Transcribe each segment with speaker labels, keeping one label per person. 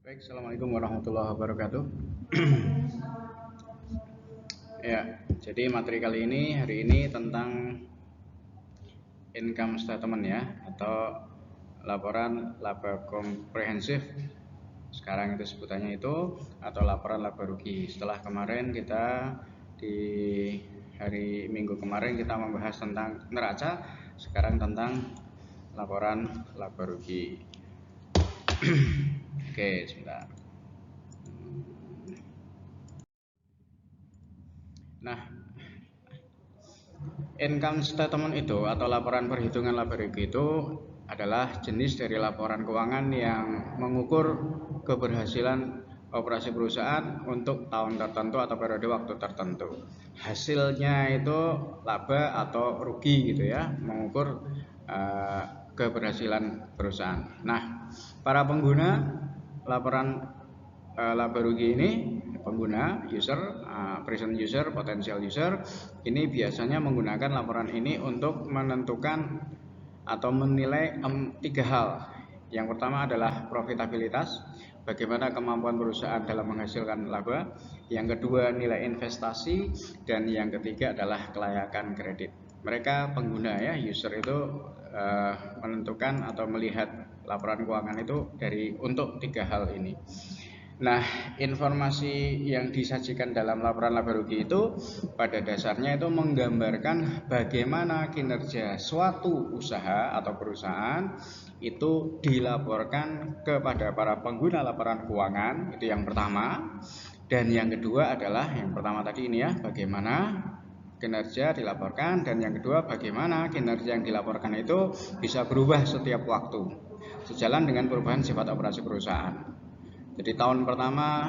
Speaker 1: Baik, Assalamualaikum warahmatullahi wabarakatuh. Ya, jadi materi kali ini hari ini tentang income statement ya, atau laporan laba komprehensif. Sekarang itu sebutannya itu, atau laporan laba rugi. Setelah kemarin kita di hari Minggu kemarin kita membahas tentang neraca, sekarang tentang laporan laba rugi. Oke, sebentar. Nah, income statement itu atau laporan perhitungan laba rugi itu adalah jenis dari laporan keuangan yang mengukur keberhasilan operasi perusahaan untuk tahun tertentu atau periode waktu tertentu. Hasilnya itu laba atau rugi gitu ya, mengukur keberhasilan perusahaan. Nah, para pengguna laporan laba rugi ini, pengguna, user, present user, potential user, ini biasanya menggunakan laporan ini untuk menentukan atau menilai tiga hal. Yang pertama adalah profitabilitas, bagaimana kemampuan perusahaan dalam menghasilkan laba. Yang kedua nilai investasi, dan yang ketiga adalah kelayakan kredit. Mereka pengguna ya, user itu menentukan atau melihat laporan keuangan itu untuk tiga hal ini. Nah, informasi yang disajikan dalam laporan laba rugi itu pada dasarnya itu menggambarkan bagaimana kinerja suatu usaha atau perusahaan itu dilaporkan kepada para pengguna laporan keuangan, itu yang pertama. Dan yang kedua adalah, yang pertama tadi ini ya, bagaimana kinerja dilaporkan, dan yang kedua bagaimana kinerja yang dilaporkan itu bisa berubah setiap waktu sejalan dengan perubahan sifat operasi perusahaan. Jadi tahun pertama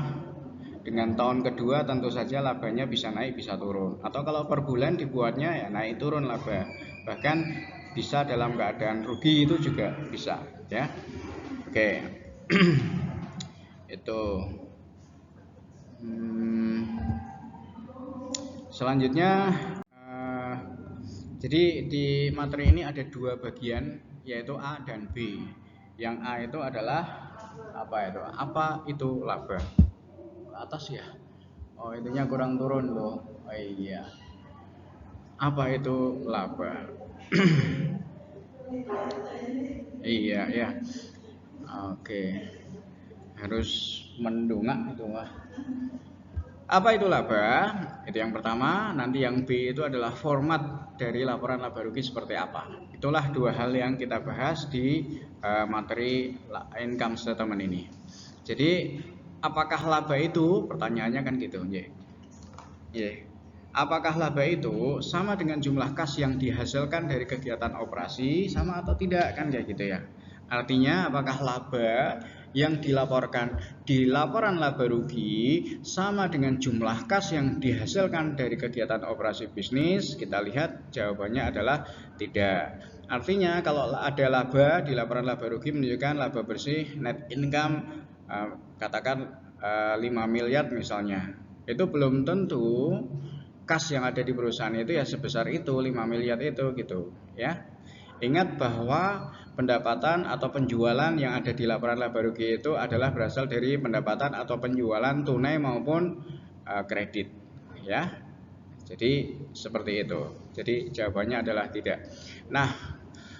Speaker 1: dengan tahun kedua tentu saja labanya bisa naik bisa turun, atau kalau per bulan dibuatnya ya naik turun laba, bahkan bisa dalam keadaan rugi itu juga bisa ya. Oke. Itu selanjutnya jadi di materi ini ada dua bagian, yaitu A dan B. Yang A itu adalah apa itu laba atas ya. Oh, itunya kurang turun loh. Oh iya. Apa itu laba? Iya ya. Oke. Harus mendongak itu mah. Apa itu laba? Itu yang pertama. Nanti yang B itu adalah format dari laporan laba rugi seperti apa. Itulah dua hal yang kita bahas di materi income statement ini. Jadi apakah laba itu? Pertanyaannya kan gitu. Apakah laba itu sama dengan jumlah kas yang dihasilkan dari kegiatan operasi, sama atau tidak, kan kayak gitu ya. Artinya apakah laba yang dilaporkan di laporan laba rugi sama dengan jumlah kas yang dihasilkan dari kegiatan operasi bisnis? Kita lihat jawabannya adalah tidak. Artinya kalau ada laba di laporan laba rugi menunjukkan laba bersih net income katakan 5 miliar misalnya. Itu belum tentu kas yang ada di perusahaan itu ya sebesar itu, 5 miliar itu gitu ya. Ingat bahwa pendapatan atau penjualan yang ada di laporan laba rugi itu adalah berasal dari pendapatan atau penjualan tunai maupun kredit ya. Jadi seperti itu. Jadi jawabannya adalah tidak. Nah,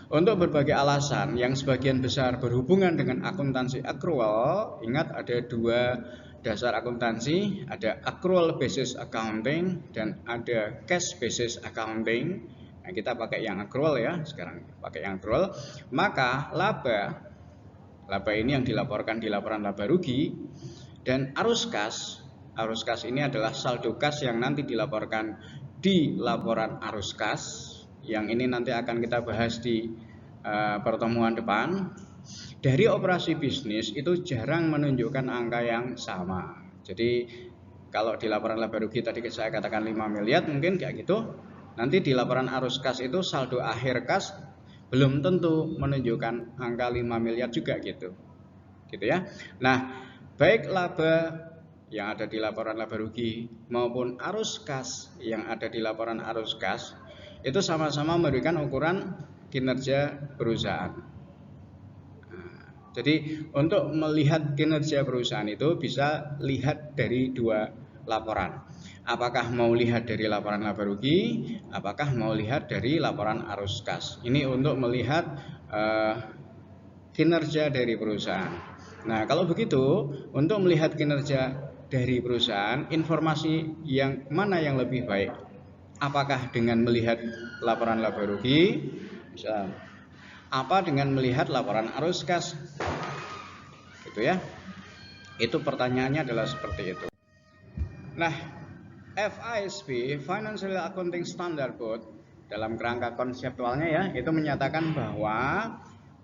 Speaker 1: untuk berbagai alasan yang sebagian besar berhubungan dengan akuntansi accrual, ingat ada dua dasar akuntansi, ada accrual basis accounting dan ada cash basis accounting. Nah, kita pakai yang accrual ya, sekarang pakai yang accrual. Maka laba ini yang dilaporkan di laporan laba rugi, dan arus kas ini adalah saldo kas yang nanti dilaporkan di laporan arus kas. Yang ini nanti akan kita bahas di pertemuan depan. Dari operasi bisnis itu jarang menunjukkan angka yang sama. Jadi kalau di laporan laba rugi tadi saya katakan 5 miliar mungkin kayak gitu. Nanti di laporan arus kas itu saldo akhir kas belum tentu menunjukkan angka 5 miliar juga gitu. Gitu ya. Nah, baik laba yang ada di laporan laba rugi maupun arus kas yang ada di laporan arus kas itu sama-sama memberikan ukuran kinerja perusahaan. Jadi untuk melihat kinerja perusahaan itu bisa lihat dari dua laporan. Apakah mau lihat dari laporan laba rugi, apakah mau lihat dari laporan arus kas. Ini untuk melihat kinerja dari perusahaan. Nah, kalau begitu, untuk melihat kinerja dari perusahaan, informasi yang mana yang lebih baik? Apakah dengan melihat laporan laba rugi? Apa dengan melihat laporan arus kas? Gitu ya. Itu pertanyaannya adalah seperti itu. Nah, FASB Financial Accounting Standard Board dalam kerangka konseptualnya ya, itu menyatakan bahwa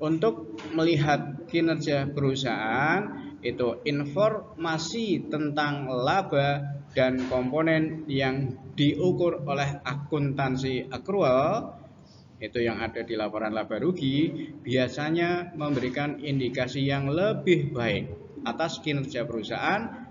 Speaker 1: untuk melihat kinerja perusahaan itu informasi tentang laba dan komponen yang diukur oleh akuntansi accrual itu yang ada di laporan laba rugi biasanya memberikan indikasi yang lebih baik atas kinerja perusahaan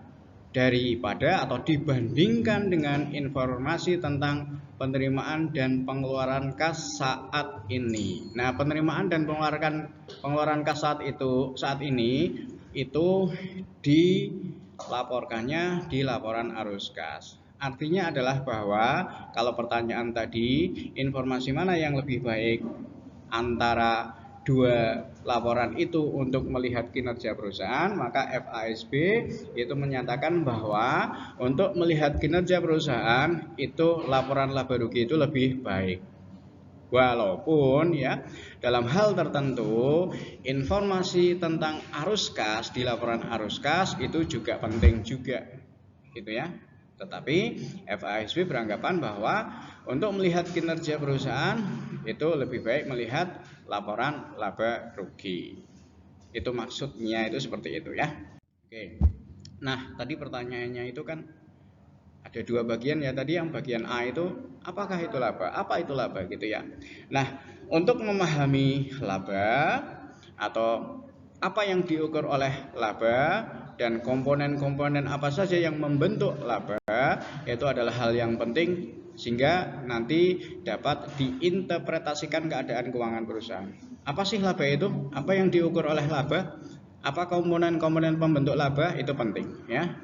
Speaker 1: daripada atau dibandingkan dengan informasi tentang penerimaan dan pengeluaran kas saat ini. Nah, penerimaan dan pengeluaran kas saat ini itu dilaporkannya di laporan arus kas. Artinya adalah bahwa kalau pertanyaan tadi, informasi mana yang lebih baik antara dua laporan itu untuk melihat kinerja perusahaan, maka FASB itu menyatakan bahwa untuk melihat kinerja perusahaan itu laporan laba rugi itu lebih baik. Walaupun ya dalam hal tertentu informasi tentang arus kas di laporan arus kas itu juga penting juga, gitu ya. Tetapi FASB beranggapan bahwa untuk melihat kinerja perusahaan itu lebih baik melihat laporan laba rugi. Itu maksudnya itu seperti itu ya. Oke. Nah, tadi pertanyaannya itu kan ada dua bagian ya. Tadi yang bagian A itu apakah itu laba? Apa itu laba gitu ya. Nah, untuk memahami laba atau apa yang diukur oleh laba dan komponen-komponen apa saja yang membentuk laba itu adalah hal yang penting sehingga nanti dapat diinterpretasikan keadaan keuangan perusahaan. Apa sih laba itu? Apa yang diukur oleh laba? Apa komponen-komponen pembentuk laba? Itu penting ya.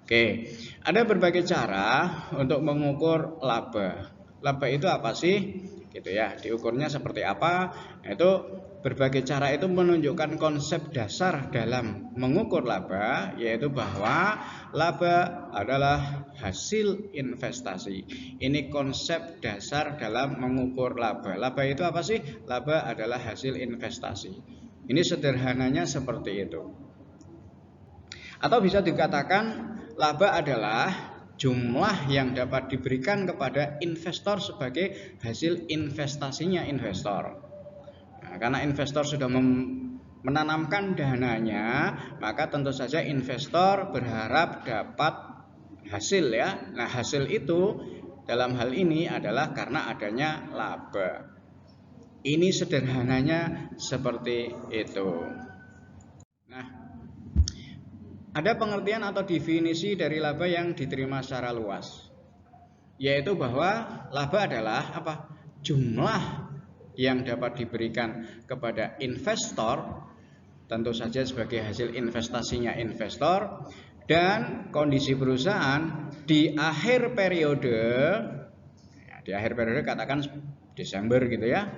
Speaker 1: Oke, ada berbagai cara untuk mengukur laba. Laba itu apa sih? Gitu ya, diukurnya seperti apa? Itu berbagai cara itu menunjukkan konsep dasar dalam mengukur laba, yaitu bahwa laba adalah hasil investasi. Ini konsep dasar dalam mengukur laba. Laba itu apa sih? Laba adalah hasil investasi. Ini sederhananya seperti itu. Atau bisa dikatakan laba adalah jumlah yang dapat diberikan kepada investor sebagai hasil investasinya investor. Nah, karena investor sudah menanamkan dananya, maka tentu saja investor berharap dapat hasil ya. Nah, hasil itu dalam hal ini adalah karena adanya laba. Ini sederhananya seperti itu. Nah, ada pengertian atau definisi dari laba yang diterima secara luas, yaitu bahwa laba adalah apa? Jumlah yang dapat diberikan kepada investor, tentu saja sebagai hasil investasinya investor, dan kondisi perusahaan di akhir periode, katakan Desember gitu ya,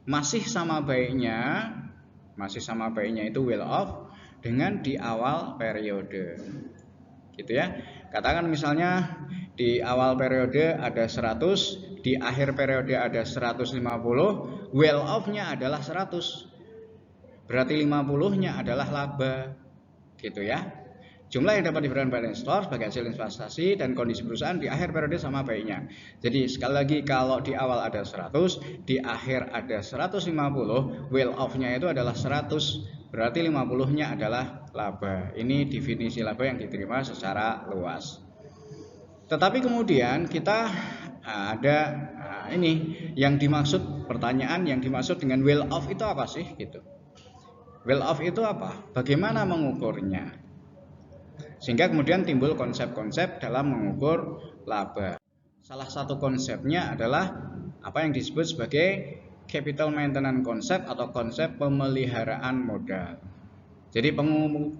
Speaker 1: masih sama baiknya itu well off dengan di awal periode, gitu ya. Katakan misalnya di awal periode ada 100, di akhir periode ada 150, well off-nya adalah 100, berarti 50-nya adalah laba, gitu ya. Jumlah yang dapat diberikan pada investor sebagai hasil investasi dan kondisi perusahaan di akhir periode sama baiknya. Jadi sekali lagi, kalau di awal ada 100, di akhir ada 150, well off-nya itu adalah 100, berarti 50-nya adalah laba. Ini definisi laba yang diterima secara luas. Tetapi kemudian kita ada ini yang dimaksud, pertanyaan yang dimaksud dengan well off itu apa sih gitu. Well off itu apa? Bagaimana mengukurnya? Sehingga kemudian timbul konsep-konsep dalam mengukur laba. Salah satu konsepnya adalah apa yang disebut sebagai capital maintenance concept atau konsep pemeliharaan modal. Jadi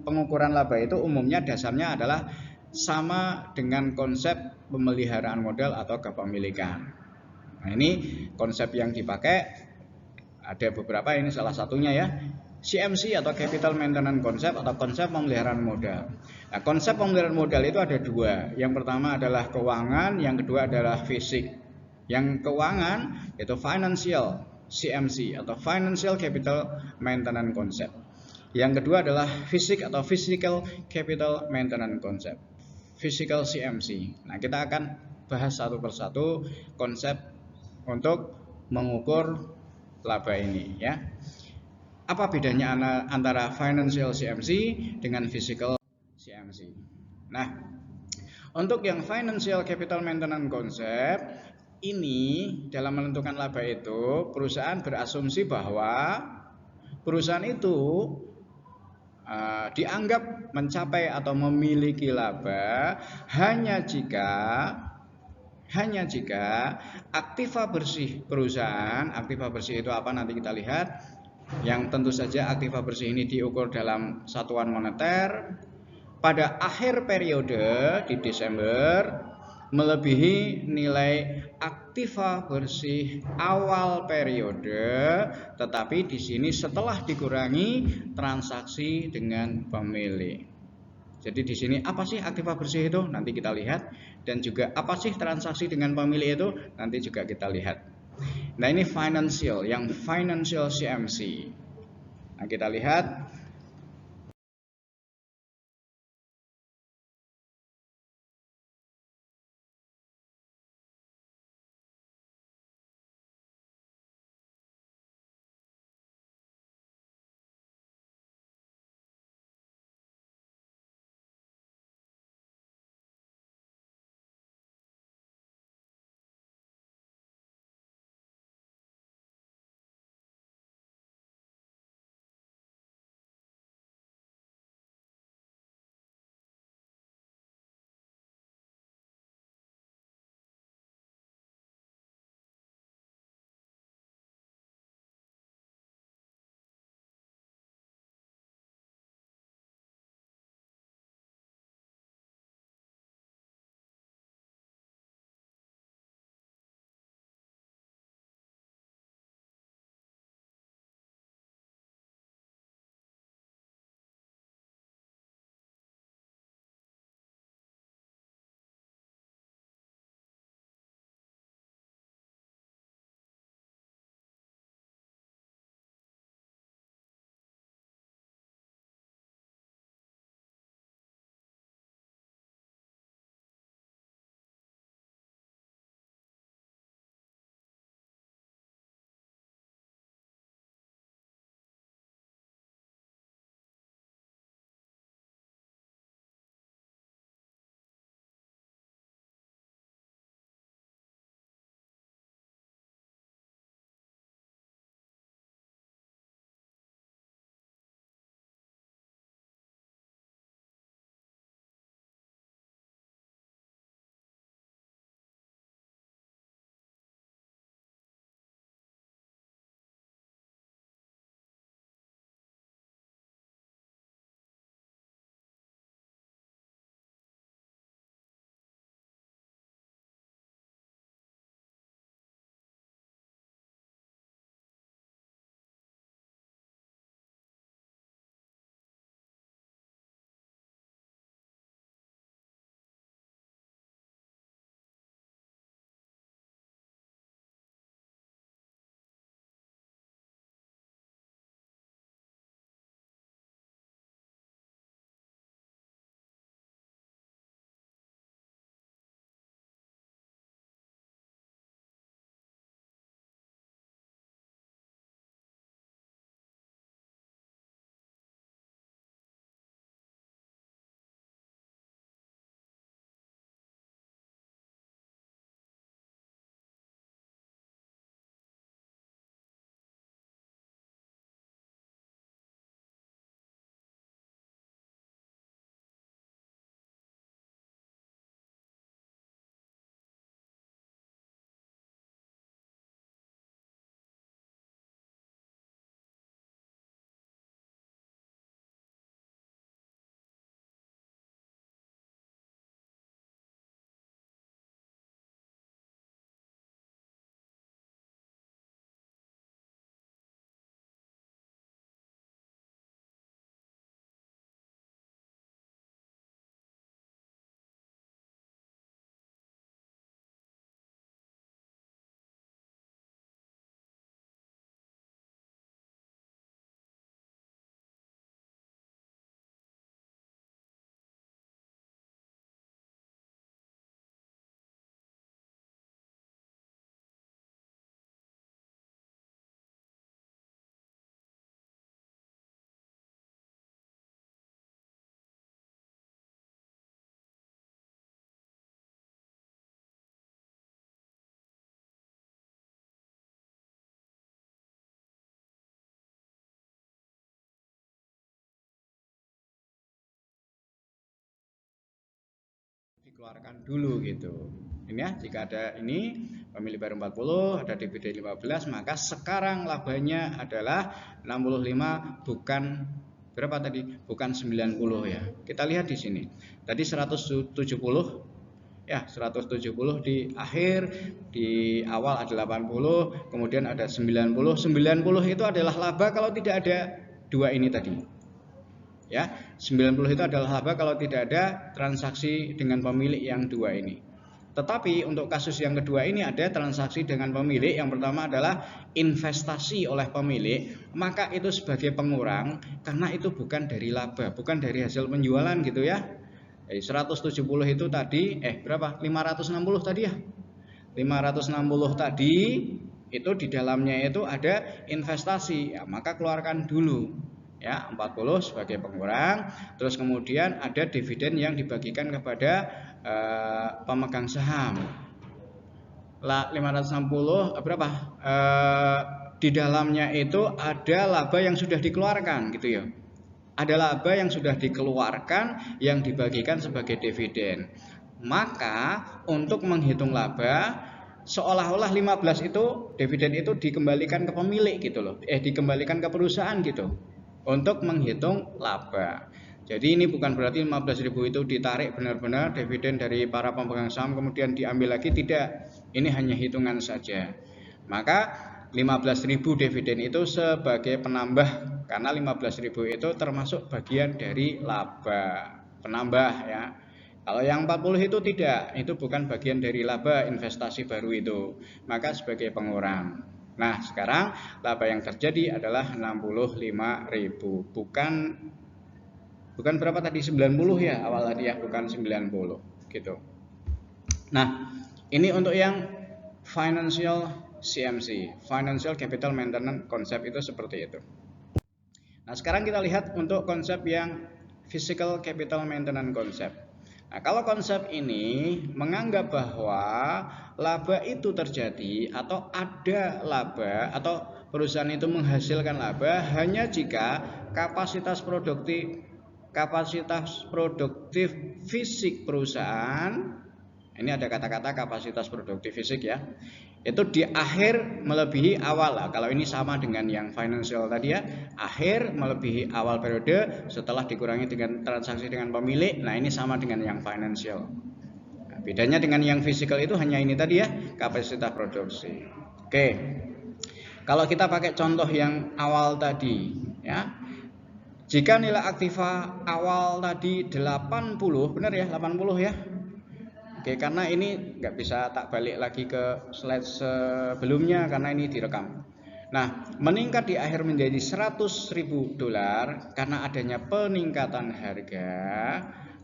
Speaker 1: pengukuran laba itu umumnya dasarnya adalah sama dengan konsep pemeliharaan modal atau kepemilikan. Nah, ini konsep yang dipakai ada beberapa, ini salah satunya ya. CMC atau Capital Maintenance Concept atau konsep pemeliharaan modal. Nah, konsep pemeliharaan modal itu ada dua. Yang pertama adalah keuangan, yang kedua adalah fisik. Yang keuangan itu financial CMC atau Financial Capital Maintenance Concept. Yang kedua adalah fisik atau Physical Capital Maintenance Concept. Physical CMC. Nah, kita akan bahas satu persatu konsep untuk mengukur laba ini ya. Apa bedanya antara financial CMC dengan physical CMC? Nah, untuk yang financial capital maintenance concept ini dalam menentukan laba itu perusahaan berasumsi bahwa perusahaan itu dianggap mencapai atau memiliki laba hanya jika aktiva bersih perusahaan, aktiva bersih itu apa nanti kita lihat, yang tentu saja aktiva bersih ini diukur dalam satuan moneter pada akhir periode di Desember melebihi nilai aktiva bersih awal periode, tetapi di sini setelah dikurangi transaksi dengan pemilik. Jadi di sini apa sih aktiva bersih itu? Nanti kita lihat, dan juga apa sih transaksi dengan pemilik itu? Nanti juga kita lihat. Nah, ini financial, yang financial CMC. Nah, kita lihat dikeluarkan dulu gitu. Ini ya, jika ada ini pemilik bayar 40, ada dividen 15, maka sekarang labanya adalah 65, bukan berapa tadi? Bukan 90 ya. Kita lihat di sini. Tadi 170 ya, 170 di akhir, di awal ada 80, kemudian ada 90. 90 itu adalah laba kalau tidak ada dua ini tadi. Ya, 90 itu adalah laba kalau tidak ada transaksi dengan pemilik yang dua ini. Tetapi untuk kasus yang kedua ini ada transaksi dengan pemilik. Yang pertama adalah investasi oleh pemilik, maka itu sebagai pengurang karena itu bukan dari laba, bukan dari hasil penjualan gitu ya. 170 itu tadi berapa? 560 tadi ya. 560 tadi itu di dalamnya itu ada investasi, ya, maka keluarkan dulu ya 40 sebagai pengurang. Terus kemudian ada dividen yang dibagikan kepada pemegang saham. 560 berapa? Di dalamnya itu ada laba yang sudah dikeluarkan gitu ya. Ada laba yang sudah dikeluarkan yang dibagikan sebagai dividen. Maka untuk menghitung laba seolah-olah 15 itu dividen itu dikembalikan ke pemilik gitu loh. Dikembalikan ke perusahaan gitu. Untuk menghitung laba. Jadi ini bukan berarti 15.000 itu ditarik benar-benar dividen dari para pemegang saham kemudian diambil lagi, tidak. Ini hanya hitungan saja. Maka 15.000 dividen itu sebagai penambah, karena 15.000 itu termasuk bagian dari laba, penambah ya. Kalau yang 40 itu tidak, itu bukan bagian dari laba investasi baru itu, maka sebagai pengurang. Nah sekarang laba yang terjadi adalah 65.000, bukan berapa tadi, 90 ya awal tadi ya, bukan 90 gitu. Nah ini untuk yang financial CMC, financial capital maintenance konsep itu seperti itu. Nah sekarang kita lihat untuk konsep yang physical capital maintenance konsep. Nah kalau konsep ini menganggap bahwa laba itu terjadi atau ada laba atau perusahaan itu menghasilkan laba hanya jika kapasitas produktif fisik perusahaan, ini ada kata-kata kapasitas produktif fisik ya, itu di akhir melebihi awal lah. Kalau ini sama dengan yang financial tadi ya, akhir melebihi awal periode setelah dikurangi dengan transaksi dengan pemilik. Nah ini sama dengan yang financial. Nah, bedanya dengan yang physical itu hanya ini tadi ya, kapasitas produksi. Oke, kalau kita pakai contoh yang awal tadi ya, jika nilai aktiva awal tadi 80, benar ya 80 ya. Oke, karena ini nggak bisa tak balik lagi ke slide sebelumnya karena ini direkam. Nah, meningkat di akhir menjadi 100.000 dolar karena adanya peningkatan harga,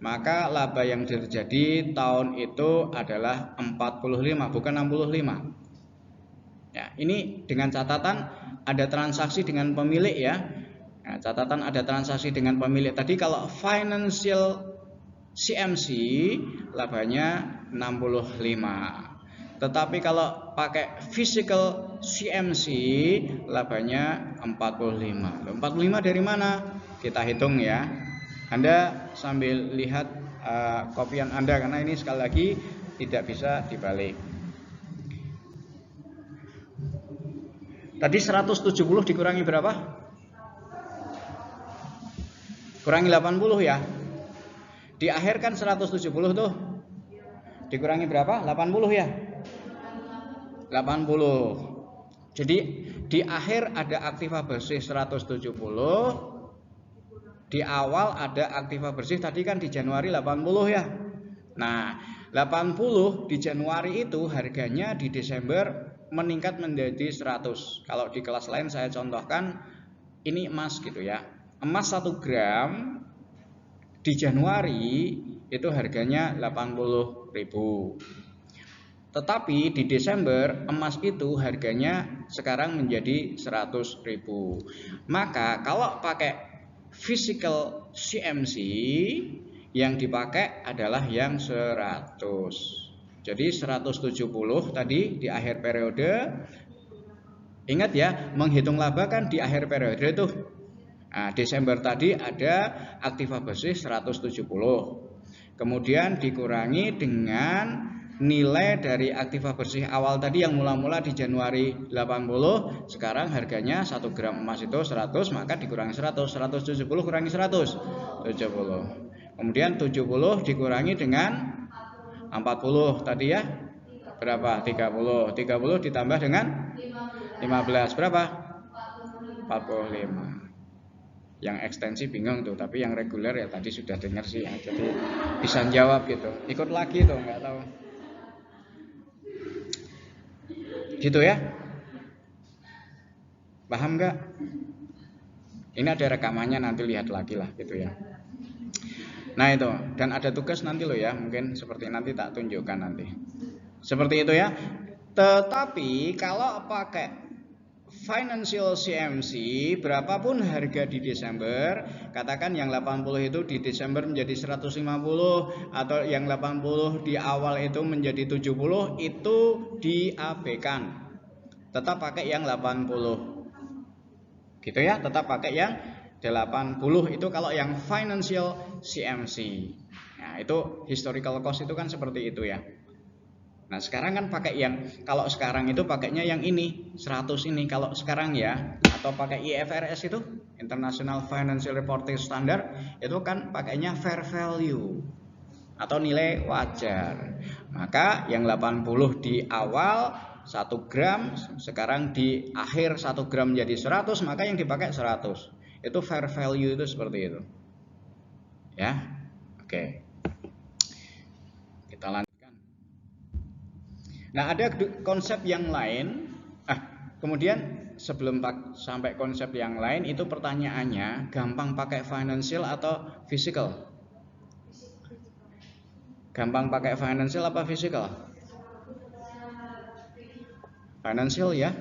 Speaker 1: maka laba yang terjadi tahun itu adalah 45, bukan 65. Ya, ini dengan catatan ada transaksi dengan pemilik ya. Nah, catatan ada transaksi dengan pemilik. Tadi kalau financial CMC labanya 65. Tetapi kalau pakai physical CMC labanya 45. 45 dari mana? Kita hitung ya. Anda sambil lihat kopian Anda karena ini sekali lagi tidak bisa dibalik. Tadi 170 dikurangi berapa? Kurangi 80 ya. Di akhir kan 170 tuh. Dikurangi berapa? 80 ya. 80. Jadi di akhir ada aktiva bersih 170. Di awal ada aktiva bersih tadi kan di Januari 80 ya. Nah, 80 di Januari itu harganya di Desember meningkat menjadi 100. Kalau di kelas lain saya contohkan ini emas gitu ya. Emas 1 gram di Januari itu harganya 80.000. Tetapi di Desember emas itu harganya sekarang menjadi 100.000. Maka kalau pakai physical CMC yang dipakai adalah yang 100. Jadi 170 tadi di akhir periode. Ingat ya, menghitung laba kan di akhir periode tuh. Nah, Desember tadi ada aktiva bersih 170. Kemudian dikurangi dengan nilai dari aktiva bersih awal tadi yang mula-mula di Januari 80, sekarang harganya 1 gram emas itu 100, maka dikurangi 100, 170 kurangi 100, 70. Kemudian 70 dikurangi dengan 40 tadi ya, berapa? 30. 30 ditambah dengan 15 berapa? 45. Yang ekstensi bingung tuh, tapi yang reguler ya tadi sudah dengar sih ya, jadi bisa jawab gitu. Ikut lagi tuh, nggak tahu. Gitu ya. Paham nggak? Ini ada rekamannya, nanti lihat lagi lah gitu ya. Nah itu, dan ada tugas nanti loh ya, mungkin seperti nanti tak tunjukkan nanti. Seperti itu ya. Tetapi kalau pakai financial CMC, berapapun harga di Desember, katakan yang 80 itu di Desember menjadi 150, atau yang 80 di awal itu menjadi 70, itu diabaikan. Tetap pakai yang 80. Gitu ya, tetap pakai yang 80 itu kalau yang financial CMC. Nah, itu historical cost itu kan seperti itu ya. Nah, sekarang kan pakai yang, kalau sekarang itu pakainya yang ini 100 ini kalau sekarang ya, atau pakai IFRS itu International Financial Reporting Standard, itu kan pakainya fair value atau nilai wajar. Maka yang 80 di awal 1 gram, sekarang di akhir 1 gram jadi 100, maka yang dipakai 100. Itu fair value itu seperti itu. Ya. Oke. Kita lanjut. Nah, ada konsep yang lain. Kemudian sebelum sampai konsep yang lain, itu pertanyaannya, gampang pakai financial atau physical? Gampang pakai financial apa physical? Financial ya.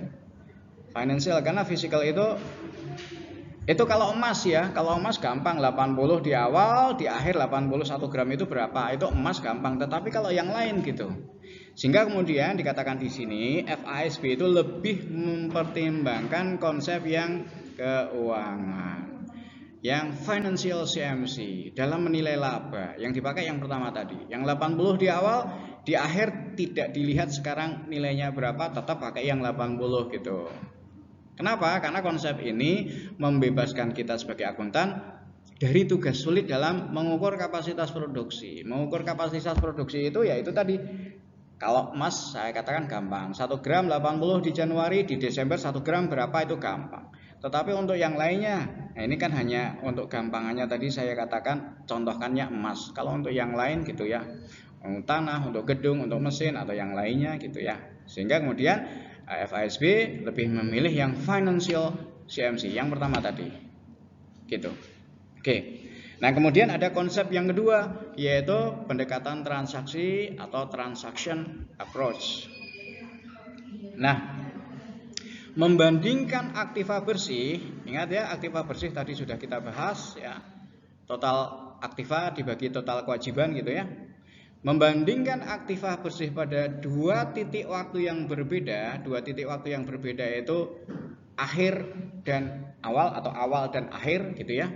Speaker 1: Financial, karena physical itu kalau emas ya, kalau emas gampang 80 di awal, di akhir 80 1 gram itu berapa? Itu emas gampang, tetapi kalau yang lain gitu. Sehingga kemudian dikatakan di sini FASB itu lebih mempertimbangkan konsep yang keuangan, yang financial CMC dalam menilai laba. Yang dipakai yang pertama tadi, yang 80 di awal, di akhir tidak dilihat sekarang nilainya berapa, tetap pakai yang 80 gitu. Kenapa? Karena konsep ini membebaskan kita sebagai akuntan dari tugas sulit dalam mengukur kapasitas produksi. Mengukur kapasitas produksi itu ya itu tadi. Kalau emas saya katakan gampang, 1 gram 80 di Januari, di Desember 1 gram berapa, itu gampang. Tetapi untuk yang lainnya, nah ini kan hanya untuk gampangannya tadi saya katakan, contohkannya emas. Kalau untuk yang lain gitu ya, untuk tanah, untuk gedung, untuk mesin atau yang lainnya gitu ya. Sehingga kemudian FASB lebih memilih yang financial CMC yang pertama tadi. Gitu. Oke. Nah, kemudian ada konsep yang kedua, yaitu pendekatan transaksi atau transaction approach. Nah, membandingkan aktiva bersih, ingat ya, aktiva bersih tadi sudah kita bahas ya. Total aktiva dibagi total kewajiban gitu ya. Membandingkan aktiva bersih pada dua titik waktu yang berbeda, itu akhir dan awal atau awal dan akhir gitu ya.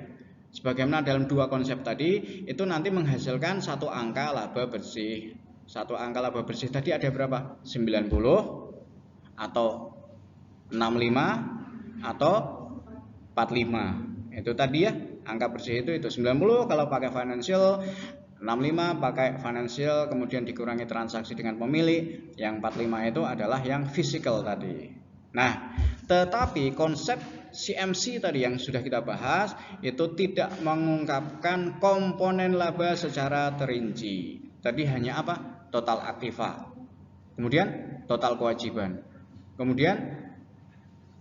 Speaker 1: Sebagaimana dalam dua konsep tadi, itu nanti menghasilkan satu angka laba bersih. Satu angka laba bersih tadi ada berapa? 90 atau 65 atau 45. Itu tadi ya, angka bersih itu 90 kalau pakai financial, 65 pakai financial, kemudian dikurangi transaksi dengan pemilik. Yang 45 itu adalah yang physical tadi. Nah, tetapi konsep CMC tadi yang sudah kita bahas itu tidak mengungkapkan komponen laba secara terinci. Tadi hanya apa? Total aktiva. Kemudian total kewajiban. Kemudian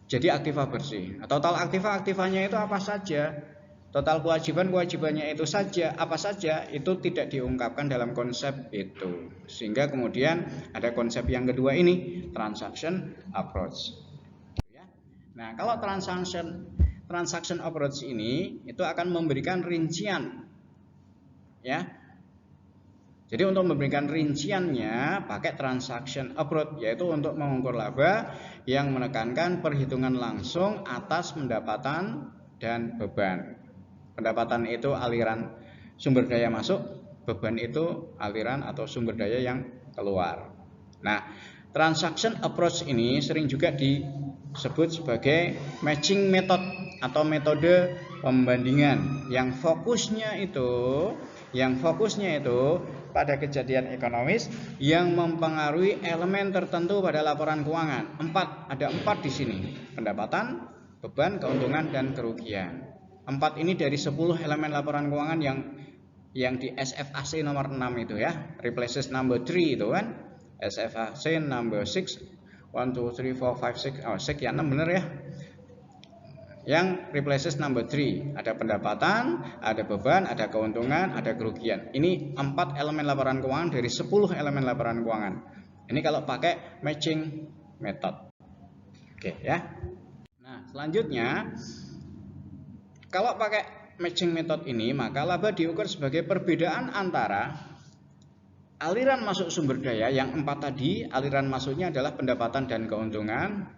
Speaker 1: jadi aktiva bersih. Total aktivanya itu apa saja? Total kewajibannya itu saja, apa saja, itu tidak diungkapkan dalam konsep itu. Sehingga kemudian ada konsep yang kedua ini, transaction approach. Nah, kalau transaction approach ini itu akan memberikan rincian, ya. Jadi untuk memberikan rinciannya pakai transaction approach, yaitu untuk mengukur laba yang menekankan perhitungan langsung atas pendapatan dan beban. Pendapatan itu aliran sumber daya masuk, beban itu aliran atau sumber daya yang keluar. Nah, transaction approach ini sering juga disebut sebagai matching method atau metode pembandingan yang fokusnya itu pada kejadian ekonomis yang mempengaruhi elemen tertentu pada laporan keuangan. Ada empat di sini: pendapatan, beban, keuntungan, dan kerugian. 4 ini dari 10 elemen laporan keuangan yang di SFAC nomor 6 itu ya, replaces number 3 itu kan, SFAC number 6, 1, 2, 3, 4, 5, 6, 6 ya, 6 bener ya, yang replaces number 3. Ada pendapatan, ada beban, ada keuntungan, ada kerugian. Ini 4 elemen laporan keuangan dari 10 elemen laporan keuangan. Ini kalau pakai matching method. Oke ya. Nah, selanjutnya kalau pakai matching method ini, maka laba diukur sebagai perbedaan antara aliran masuk sumber daya yang 4 tadi. Aliran masuknya adalah pendapatan dan keuntungan.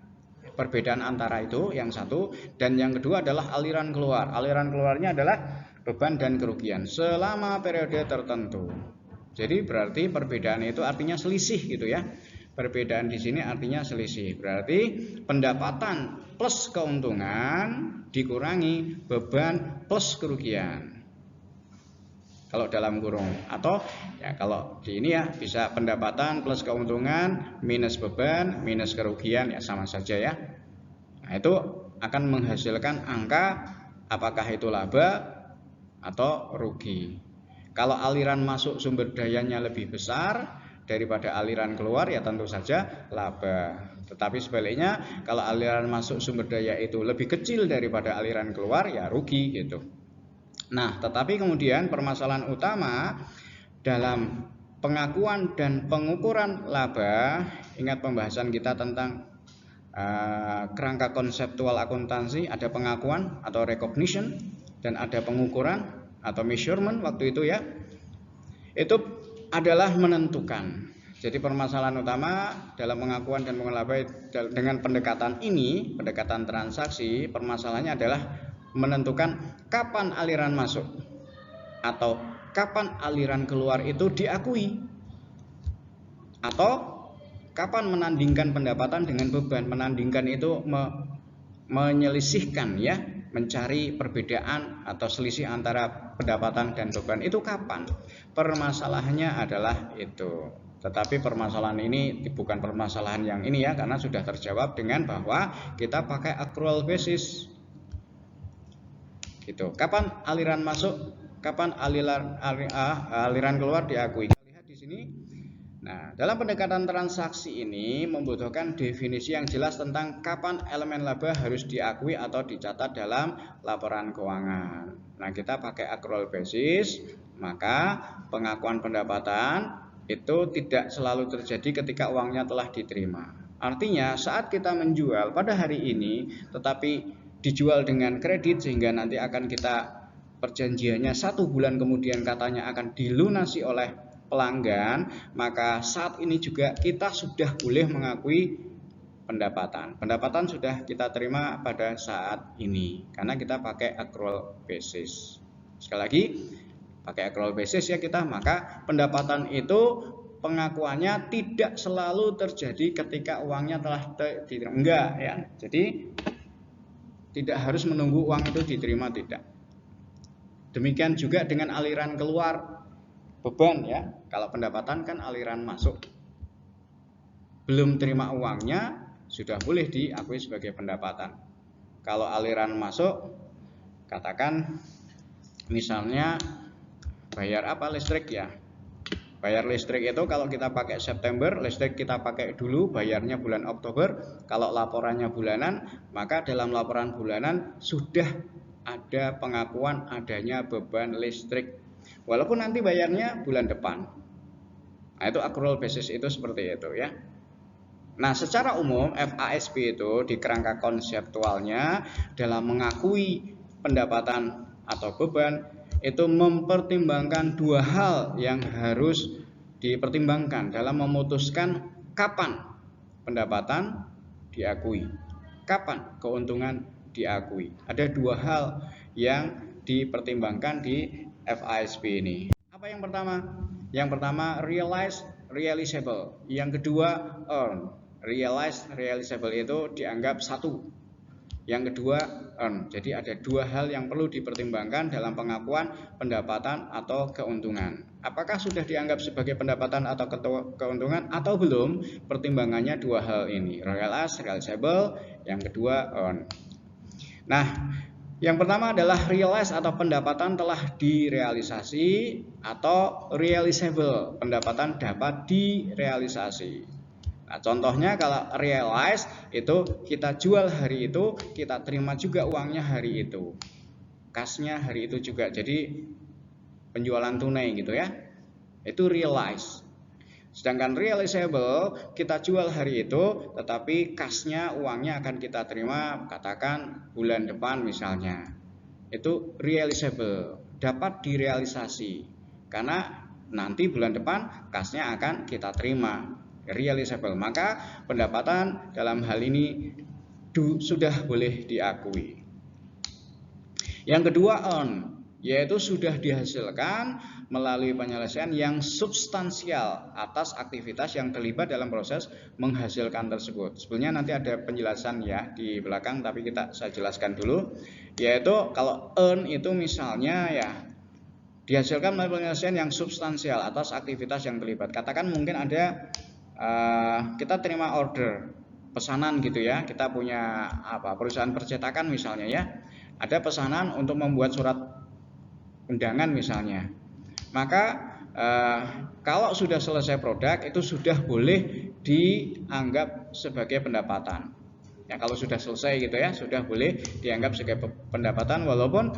Speaker 1: Perbedaan antara itu yang satu, dan yang kedua adalah aliran keluar. Aliran keluarnya adalah beban dan kerugian selama periode tertentu. Jadi berarti perbedaan itu artinya selisih gitu ya. Perbedaan di sini artinya selisih. Berarti pendapatan plus keuntungan dikurangi beban plus kerugian. Kalau dalam kurung, atau ya kalau di ini ya bisa pendapatan plus keuntungan minus beban minus kerugian, ya sama saja ya. Nah, itu akan menghasilkan angka apakah itu laba atau rugi. Kalau aliran masuk sumber dayanya lebih besar daripada aliran keluar, ya tentu saja laba. Tetapi sebaliknya, kalau aliran masuk sumber daya itu lebih kecil daripada aliran keluar, ya rugi gitu. Nah, tetapi kemudian permasalahan utama dalam pengakuan dan pengukuran laba, ingat pembahasan kita tentang kerangka konseptual akuntansi, ada pengakuan atau recognition dan ada pengukuran atau measurement waktu itu ya. Itu adalah menentukan. Jadi permasalahan utama dalam pengakuan dan pengukuran laba dengan pendekatan ini, pendekatan transaksi, permasalahannya adalah menentukan kapan aliran masuk atau kapan aliran keluar itu diakui, atau kapan menandingkan pendapatan dengan beban. Menandingkan itu menyelisihkan ya, mencari perbedaan atau selisih antara pendapatan dan beban. Itu kapan? Permasalahannya adalah itu. Tetapi permasalahan ini bukan permasalahan yang ini ya, karena sudah terjawab dengan bahwa kita pakai accrual basis. Gitu. Kapan aliran masuk, kapan aliran keluar diakui. Kita lihat di sini. Nah, dalam pendekatan transaksi ini membutuhkan definisi yang jelas tentang kapan elemen laba harus diakui atau dicatat dalam laporan keuangan. Nah, kita pakai accrual basis, maka pengakuan pendapatan itu tidak selalu terjadi ketika uangnya telah diterima. Artinya, saat kita menjual pada hari ini, tetapi dijual dengan kredit sehingga nanti akan kita perjanjiannya 1 bulan kemudian katanya akan dilunasi oleh pelanggan, maka saat ini juga kita sudah boleh mengakui pendapatan. Pendapatan sudah kita terima pada saat ini karena kita pakai accrual basis. Sekali lagi, pakai accrual basis ya kita, maka pendapatan itu pengakuannya tidak selalu terjadi ketika uangnya telah diterima. Enggak ya. Jadi tidak harus menunggu uang itu diterima, tidak. Demikian juga dengan aliran keluar beban ya. Kalau pendapatan kan aliran masuk. Belum terima uangnya sudah boleh diakui sebagai pendapatan. Kalau aliran masuk, katakan misalnya bayar apa, listrik ya. Bayar listrik itu kalau kita pakai September, listrik kita pakai dulu, bayarnya bulan Oktober. Kalau laporannya bulanan, maka dalam laporan bulanan sudah ada pengakuan adanya beban listrik, walaupun nanti bayarnya bulan depan. Nah, itu accrual basis itu seperti itu ya. Nah, secara umum FASB itu di kerangka konseptualnya dalam mengakui pendapatan atau beban itu mempertimbangkan 2 hal yang harus dipertimbangkan dalam memutuskan kapan pendapatan diakui, kapan keuntungan diakui. Ada 2 hal yang dipertimbangkan di FASB ini. Apa Apa yang pertama? Yang pertama realize, realizable. Yang kedua earn. Realize, realizable itu dianggap satu. Yang kedua earn. Jadi ada dua hal yang perlu dipertimbangkan dalam pengakuan pendapatan atau keuntungan. Apakah sudah dianggap sebagai pendapatan atau keuntungan atau belum? Pertimbangannya dua hal ini, realize, realizable. Yang kedua earn. Nah, yang pertama adalah realize atau pendapatan telah direalisasi atau realizable, pendapatan dapat direalisasi. Nah, contohnya kalau realize itu kita jual hari itu, kita terima juga uangnya hari itu. Kasnya hari itu juga. Jadi penjualan tunai gitu ya. Itu realize. Sedangkan realizable kita jual hari itu, tetapi kasnya, uangnya akan kita terima katakan bulan depan misalnya. Itu realizable, dapat direalisasi. Karena nanti bulan depan kasnya akan kita terima, realizable. Maka pendapatan dalam hal ini sudah boleh diakui. Yang kedua earn, yaitu sudah dihasilkan melalui penyelesaian yang substansial atas aktivitas yang terlibat dalam proses menghasilkan tersebut. Sebenarnya nanti ada penjelasan ya di belakang, tapi saya jelaskan dulu. Yaitu kalau earn itu misalnya ya dihasilkan melalui penyelesaian yang substansial atas aktivitas yang terlibat. Katakan mungkin ada kita terima order pesanan gitu ya, kita punya perusahaan percetakan misalnya ya, ada pesanan untuk membuat surat undangan misalnya. Maka kalau sudah selesai produk itu sudah boleh dianggap sebagai pendapatan. Ya, kalau sudah selesai gitu ya, sudah boleh dianggap sebagai pendapatan walaupun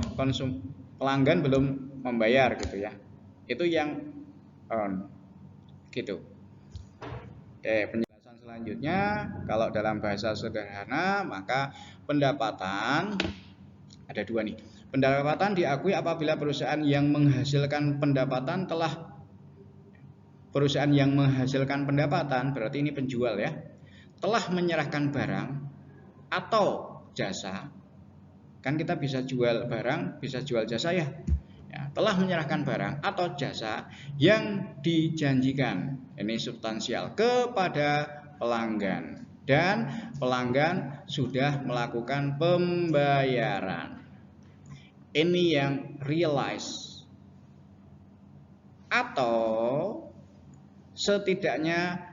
Speaker 1: pelanggan belum membayar gitu ya. Itu yang earn gitu. Oke, penjelasan selanjutnya kalau dalam bahasa sederhana maka pendapatan ada dua nih. Pendapatan diakui apabila perusahaan yang menghasilkan pendapatan berarti ini penjual ya, telah menyerahkan barang atau jasa. Kan kita bisa jual barang, bisa jual jasa ya. Telah menyerahkan barang atau jasa yang dijanjikan, ini substansial, kepada pelanggan dan pelanggan sudah melakukan pembayaran. Ini yang realize. Atau setidaknya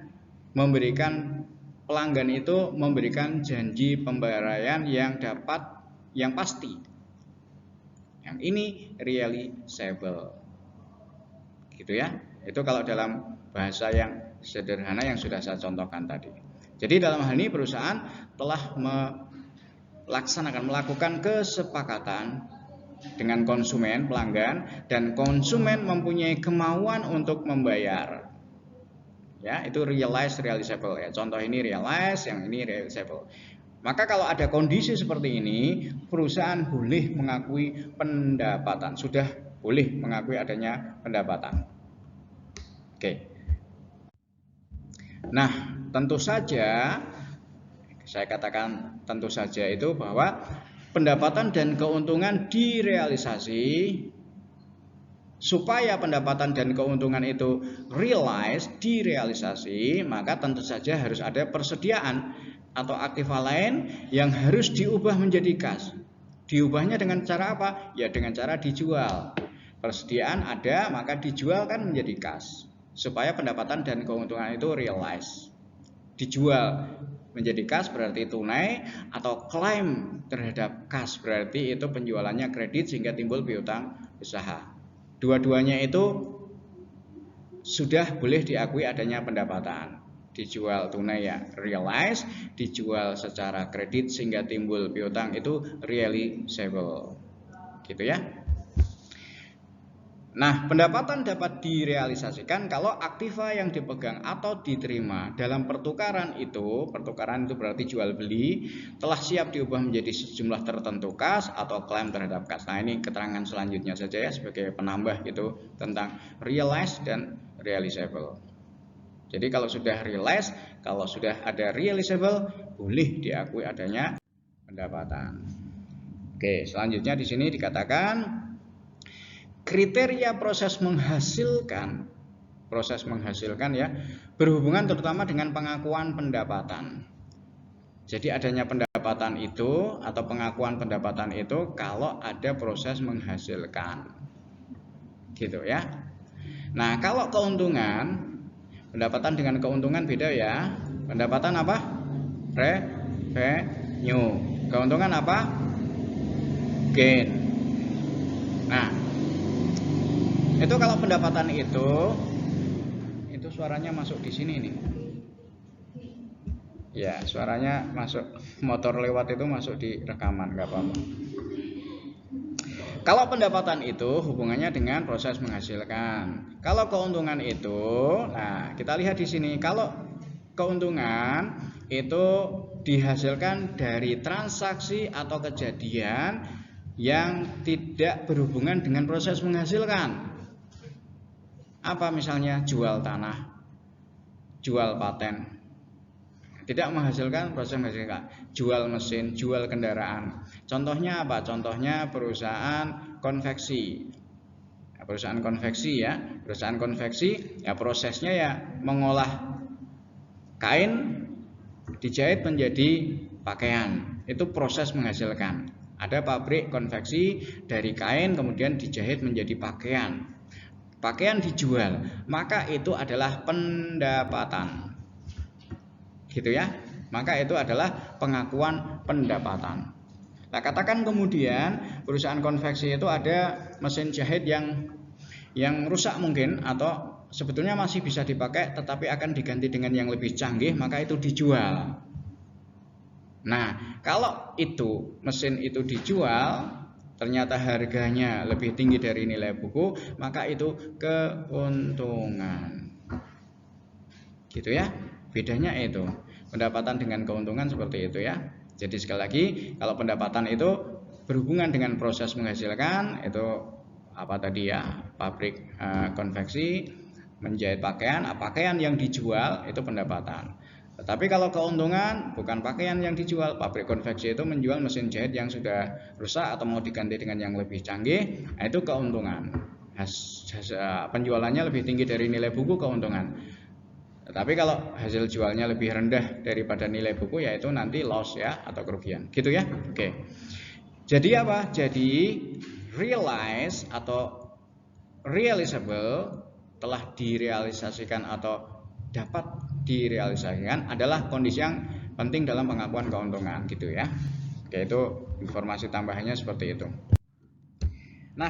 Speaker 1: pelanggan itu memberikan janji pembayaran yang pasti. Yang ini realizable. Gitu ya. Itu kalau dalam bahasa yang sederhana yang sudah saya contohkan tadi. Jadi dalam hal ini perusahaan telah melakukan kesepakatan dengan konsumen, pelanggan, dan konsumen mempunyai kemauan untuk membayar. Ya, itu realize, realizable ya. Contoh ini realize, yang ini realizable. Maka kalau ada kondisi seperti ini, perusahaan boleh mengakui pendapatan, sudah boleh mengakui adanya pendapatan. Oke. Nah, tentu saja saya katakan tentu saja itu bahwa pendapatan dan keuntungan direalisasi. Supaya pendapatan dan keuntungan itu direalisasi, maka tentu saja harus ada persediaan atau aktiva lain yang harus diubah menjadi kas. Diubahnya dengan cara apa? Ya dengan cara dijual. Persediaan ada, maka dijual kan menjadi kas. Supaya pendapatan dan keuntungan itu realize. Dijual menjadi kas berarti tunai, atau klaim terhadap kas berarti itu penjualannya kredit sehingga timbul piutang usaha. Dua-duanya itu sudah boleh diakui adanya pendapatan. Dijual tunai ya realize, dijual secara kredit sehingga timbul piutang itu realizable. Gitu ya. Nah, pendapatan dapat direalisasikan kalau aktiva yang dipegang atau diterima dalam pertukaran itu berarti jual beli, telah siap diubah menjadi sejumlah tertentu kas atau klaim terhadap kas. Nah, ini keterangan selanjutnya saja ya sebagai penambah itu tentang realize dan realizable. Jadi kalau sudah realize, kalau sudah ada realizable, boleh diakui adanya pendapatan. Oke, selanjutnya di sini dikatakan kriteria proses menghasilkan ya, berhubungan terutama dengan pengakuan pendapatan. Jadi adanya pendapatan itu atau pengakuan pendapatan itu kalau ada proses menghasilkan, gitu ya. Nah, kalau keuntungan, pendapatan dengan keuntungan beda ya. Pendapatan apa? Revenue. Keuntungan apa? Gain. Nah, itu kalau pendapatan itu suaranya masuk di sini nih. Ya, suaranya masuk, motor lewat itu masuk di rekaman, nggak apa-apa. Kalau pendapatan itu hubungannya dengan proses menghasilkan. Kalau keuntungan itu, nah kita lihat di sini. Kalau keuntungan itu dihasilkan dari transaksi atau kejadian yang tidak berhubungan dengan proses menghasilkan. Apa misalnya jual tanah, jual paten, tidak menghasilkan proses menghasilkan. Jual mesin, jual kendaraan. Contohnya apa? Contohnya perusahaan konveksi. Perusahaan konveksi ya, perusahaan konveksi ya prosesnya ya mengolah kain dijahit menjadi pakaian. Itu proses menghasilkan. Ada pabrik konveksi dari kain kemudian dijahit menjadi pakaian. Pakaian dijual, maka itu adalah pendapatan. Gitu ya. Maka itu adalah pengakuan pendapatan. Nah, katakan kemudian perusahaan konveksi itu ada mesin jahit yang rusak mungkin atau sebetulnya masih bisa dipakai tetapi akan diganti dengan yang lebih canggih, maka itu dijual. Nah, kalau itu mesin itu dijual ternyata harganya lebih tinggi dari nilai buku, maka itu keuntungan. Gitu ya. Bedanya itu. Pendapatan dengan keuntungan seperti itu ya. Jadi sekali lagi, kalau pendapatan itu berhubungan dengan proses menghasilkan, itu apa tadi ya? Pabrik konveksi menjahit pakaian, pakaian yang dijual itu pendapatan. Tetapi kalau keuntungan bukan pakaian yang dijual, pabrik konveksi itu menjual mesin jahit yang sudah rusak atau mau diganti dengan yang lebih canggih, itu keuntungan. Penjualannya lebih tinggi dari nilai buku, keuntungan. Tetapi kalau hasil jualnya lebih rendah daripada nilai buku, yaitu nanti loss ya atau kerugian. Gitu ya. Oke. Jadi apa? Jadi realize atau realizable telah direalisasikan atau dapat direalisasikan adalah kondisi yang penting dalam pengakuan keuntungan gitu ya. Oke, itu informasi tambahannya seperti itu. Nah,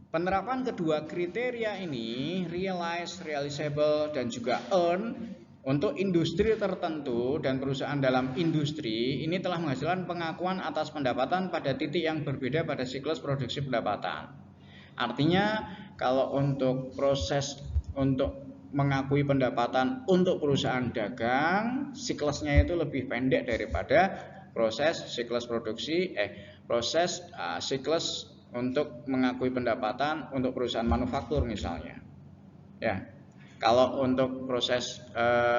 Speaker 1: penerapan kedua kriteria ini, realize, realizable dan juga earn untuk industri tertentu dan perusahaan dalam industri ini telah menghasilkan pengakuan atas pendapatan pada titik yang berbeda pada siklus produksi pendapatan. Artinya kalau untuk proses untuk mengakui pendapatan untuk perusahaan dagang, siklusnya itu lebih pendek daripada proses siklus produksi, siklus untuk mengakui pendapatan untuk perusahaan manufaktur misalnya. Ya, kalau untuk proses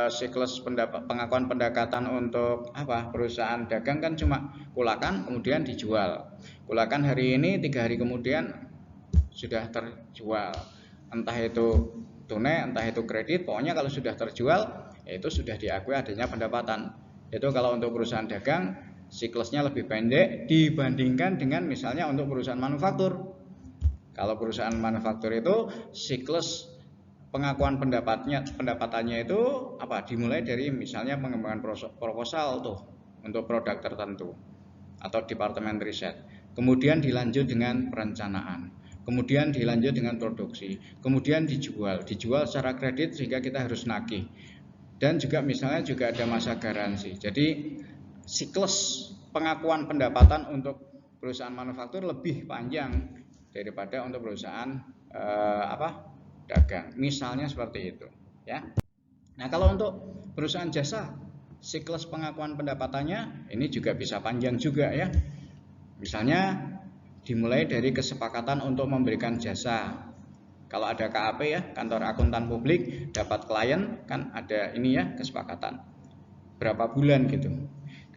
Speaker 1: siklus pengakuan pendapatan untuk perusahaan dagang kan cuma kulakan kemudian dijual. Kulakan hari ini 3 hari kemudian sudah terjual. Entah itu tunai, entah itu kredit, pokoknya kalau sudah terjual, itu sudah diakui adanya pendapatan. Itu kalau untuk perusahaan dagang, siklusnya lebih pendek dibandingkan dengan misalnya untuk perusahaan manufaktur. Kalau perusahaan manufaktur itu siklus pengakuan pendapatannya itu dimulai dari misalnya pengembangan proposal tuh untuk produk tertentu atau departemen riset. Kemudian dilanjut dengan perencanaan. Kemudian dilanjut dengan produksi, kemudian dijual secara kredit sehingga kita harus nagih. Dan juga misalnya juga ada masa garansi. Jadi siklus pengakuan pendapatan untuk perusahaan manufaktur lebih panjang daripada untuk perusahaan dagang. Misalnya seperti itu, ya. Nah, kalau untuk perusahaan jasa, siklus pengakuan pendapatannya ini juga bisa panjang juga ya. Misalnya dimulai dari kesepakatan untuk memberikan jasa. Kalau ada KAP ya, kantor akuntan publik, dapat klien kan ada ini ya kesepakatan berapa bulan gitu.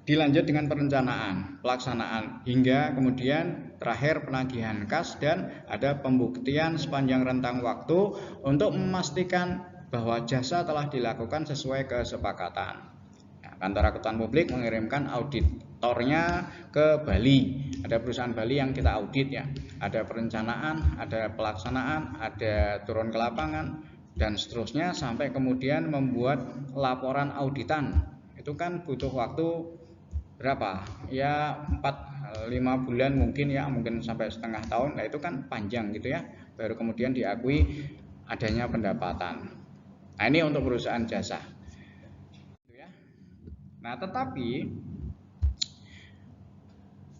Speaker 1: dilanjut dengan perencanaan, pelaksanaan, hingga kemudian terakhir penagihan kas, dan ada pembuktian sepanjang rentang waktu untuk memastikan bahwa jasa telah dilakukan sesuai kesepakatan. Kantor Akuntan Publik mengirimkan auditornya ke Bali. Ada perusahaan Bali yang kita audit ya. Ada perencanaan, ada pelaksanaan, ada turun ke lapangan, dan seterusnya sampai kemudian membuat laporan auditan. Itu kan butuh waktu berapa? Ya 4-5 bulan mungkin ya, mungkin sampai setengah tahun. Nah itu kan panjang gitu ya. Baru kemudian diakui adanya pendapatan. Nah ini untuk perusahaan jasa. Nah tetapi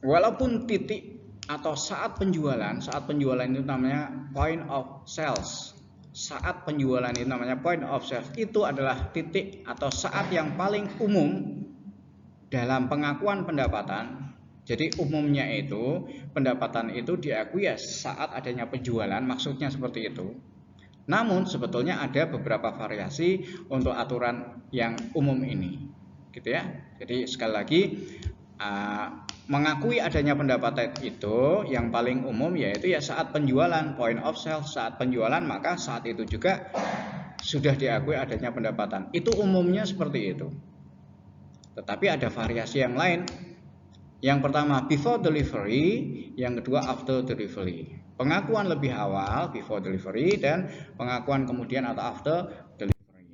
Speaker 1: walaupun titik atau saat penjualan itu namanya point of sales. Saat penjualan itu namanya point of sales. Itu adalah titik atau saat yang paling umum dalam pengakuan pendapatan. Jadi umumnya itu pendapatan itu diakui ya saat adanya penjualan, maksudnya seperti itu. Namun sebetulnya ada beberapa variasi untuk aturan yang umum ini, gitu ya. Jadi sekali lagi mengakui adanya pendapatan itu yang paling umum yaitu ya saat penjualan, point of sale, saat penjualan, maka saat itu juga sudah diakui adanya pendapatan. Itu umumnya seperti itu. Tetapi ada variasi yang lain. Yang pertama before delivery, yang kedua after delivery. Pengakuan lebih awal before delivery dan pengakuan kemudian atau after delivery.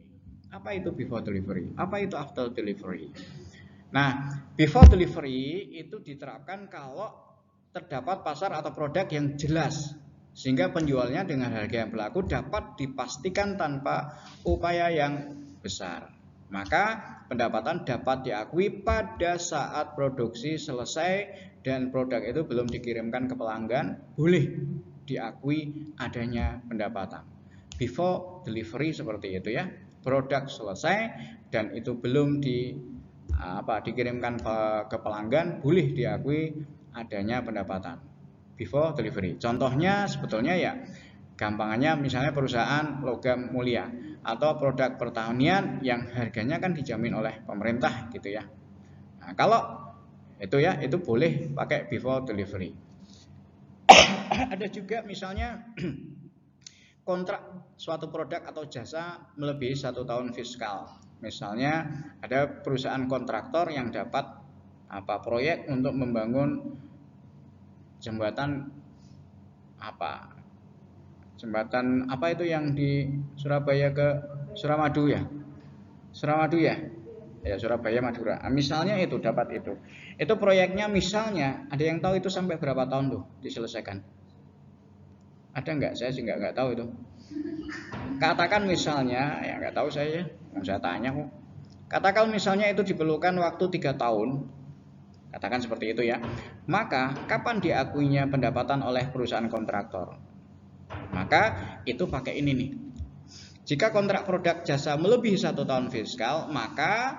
Speaker 1: Apa itu before delivery? Apa itu after delivery? Nah, before delivery itu diterapkan kalau terdapat pasar atau produk yang jelas sehingga penjualnya dengan harga yang berlaku dapat dipastikan tanpa upaya yang besar. Maka pendapatan dapat diakui pada saat produksi selesai dan produk itu belum dikirimkan ke pelanggan, boleh diakui adanya pendapatan. Before delivery seperti itu ya. Produk selesai dan itu belum dikirimkan ke pelanggan, boleh diakui adanya pendapatan. Before delivery. Contohnya sebetulnya ya gampangannya misalnya perusahaan logam mulia atau produk pertanian yang harganya kan dijamin oleh pemerintah gitu ya. Nah, kalau itu ya itu boleh pakai before delivery. Ada juga misalnya kontrak suatu produk atau jasa melebihi 1 tahun fiskal. Misalnya ada perusahaan kontraktor yang dapat proyek untuk membangun jembatan jembatan apa itu yang di Surabaya ke Suramadu ya? Suramadu ya? Ya Surabaya Madura. Misalnya itu dapat itu. Itu proyeknya misalnya ada yang tahu itu sampai berapa tahun tuh diselesaikan? Ada nggak? Saya sih nggak tahu itu. Katakan misalnya, ya nggak tahu saya tanya kok. Katakan misalnya itu diperlukan waktu 3 tahun. Katakan seperti itu ya. Maka kapan diakuinya pendapatan oleh perusahaan kontraktor? Maka itu pakai ini nih. Jika kontrak produk jasa melebihi 1 tahun fiskal, maka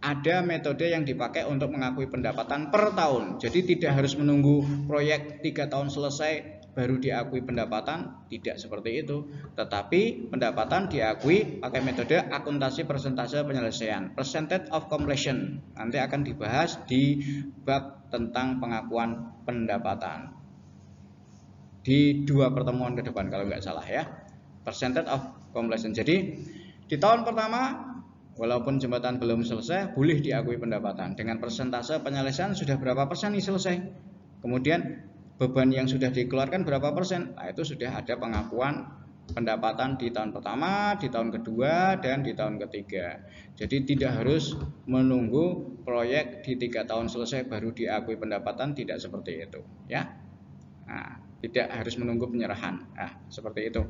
Speaker 1: ada metode yang dipakai untuk mengakui pendapatan per tahun. Jadi tidak harus menunggu proyek 3 tahun selesai baru diakui pendapatan, tidak seperti itu. Tetapi pendapatan diakui pakai metode akuntansi persentase penyelesaian, percentage of completion. Nanti akan dibahas di bab tentang pengakuan pendapatan di 2 pertemuan ke depan kalau nggak salah ya. Percentage of completion. Jadi di tahun pertama walaupun jembatan belum selesai boleh diakui pendapatan. Dengan persentase penyelesaian sudah berapa persen nih selesai. Kemudian beban yang sudah dikeluarkan berapa persen. Nah itu sudah ada pengakuan pendapatan di tahun pertama, di tahun kedua, dan di tahun ketiga. Jadi tidak harus menunggu proyek di 3 tahun selesai baru diakui pendapatan, tidak seperti itu ya. Nah, tidak harus menunggu penyerahan. Nah, seperti itu.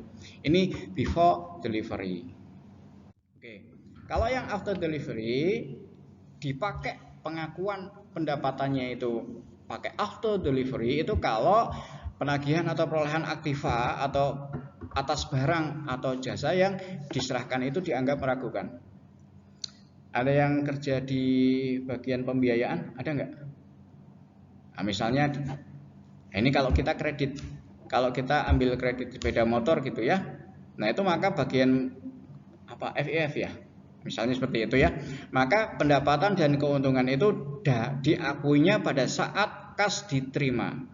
Speaker 1: Ini before delivery. Oke. Kalau yang after delivery dipakai pengakuan pendapatannya itu pakai after delivery itu kalau penagihan atau perolehan aktiva atau atas barang atau jasa yang diserahkan itu dianggap meragukan. Ada yang kerja di bagian pembiayaan? Ada nggak? Nah, misalnya ini kalau kita kredit, kalau kita ambil kredit sepeda motor gitu ya, nah itu maka bagian FIF ya, misalnya seperti itu ya, maka pendapatan dan keuntungan itu diakuinya pada saat kas diterima.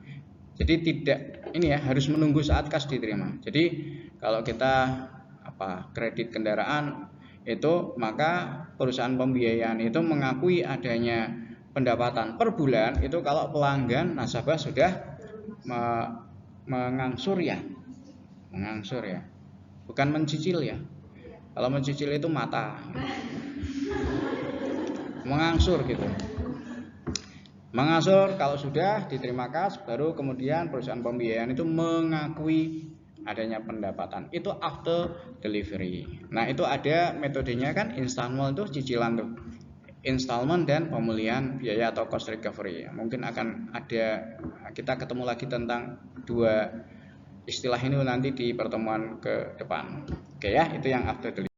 Speaker 1: Jadi tidak ini ya, harus menunggu saat kas diterima. Jadi kalau kita kredit kendaraan itu, maka perusahaan pembiayaan itu mengakui adanya pendapatan per bulan itu kalau pelanggan nasabah sudah mengangsur ya, bukan mencicil ya. Kalau mencicil itu mata, mengangsur gitu. Mengangsur kalau sudah diterima kas, baru kemudian perusahaan pembiayaan itu mengakui adanya pendapatan. Itu after delivery. Nah, itu ada metodenya kan, installment tuh cicilan tuh. Installment dan pemulihan biaya atau cost recovery. Mungkin akan ada, kita ketemu lagi tentang dua istilah ini nanti di pertemuan ke depan. Oke ya, itu yang after delivery.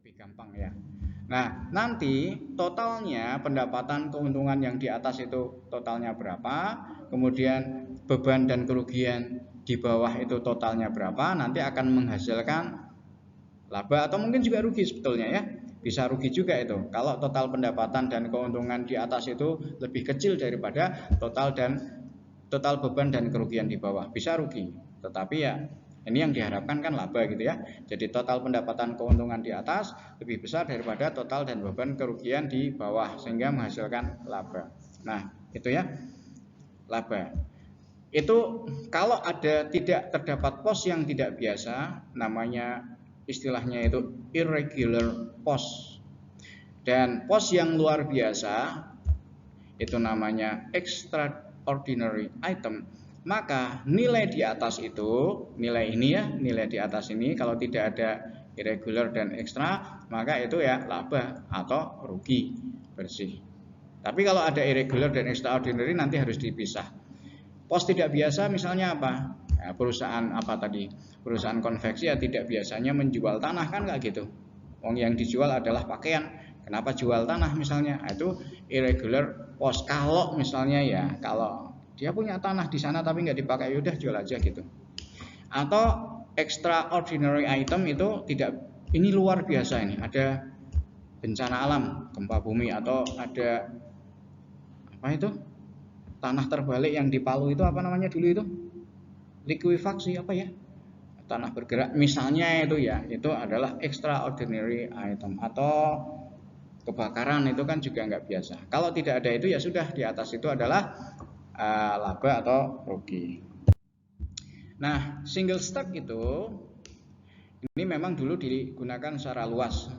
Speaker 1: Lebih gampang ya. Nah, nanti totalnya pendapatan keuntungan yang di atas itu totalnya berapa, kemudian beban dan kerugian di bawah itu totalnya berapa, nanti akan menghasilkan laba atau mungkin juga rugi sebetulnya ya. Bisa rugi juga itu. Kalau total pendapatan dan keuntungan di atas itu lebih kecil daripada total beban dan kerugian di bawah, bisa rugi. Tetapi ya ini yang diharapkan kan laba gitu ya. Jadi total pendapatan keuntungan di atas lebih besar daripada total dan beban kerugian di bawah, sehingga menghasilkan laba. Nah, itu ya laba. Itu kalau ada tidak terdapat pos yang tidak biasa, namanya istilahnya itu irregular pos. Dan pos yang luar biasa itu namanya extraordinary item. Maka nilai di atas itu, nilai ini ya, nilai di atas ini kalau tidak ada irregular dan ekstra, maka itu ya laba atau rugi bersih. Tapi kalau ada irregular dan extraordinary nanti harus dipisah. Pos tidak biasa misalnya apa? Ya, perusahaan apa tadi? Perusahaan konveksi ya tidak biasanya menjual tanah kan nggak gitu. Wong yang dijual adalah pakaian. Kenapa jual tanah misalnya? Itu irregular pos. Kalau misalnya ya, kalau dia punya tanah di sana tapi nggak dipakai, yaudah jual aja gitu. Atau extraordinary item itu tidak, ini luar biasa, ini ada bencana alam, gempa bumi, atau ada apa itu? Tanah terbalik yang di Palu itu apa namanya dulu itu? Likuifaksi apa ya? Tanah bergerak misalnya itu ya, itu adalah extraordinary item, atau kebakaran itu kan juga nggak biasa. Kalau tidak ada itu ya sudah, di atas itu adalah laba atau rugi. Nah, single step itu ini memang dulu digunakan secara luas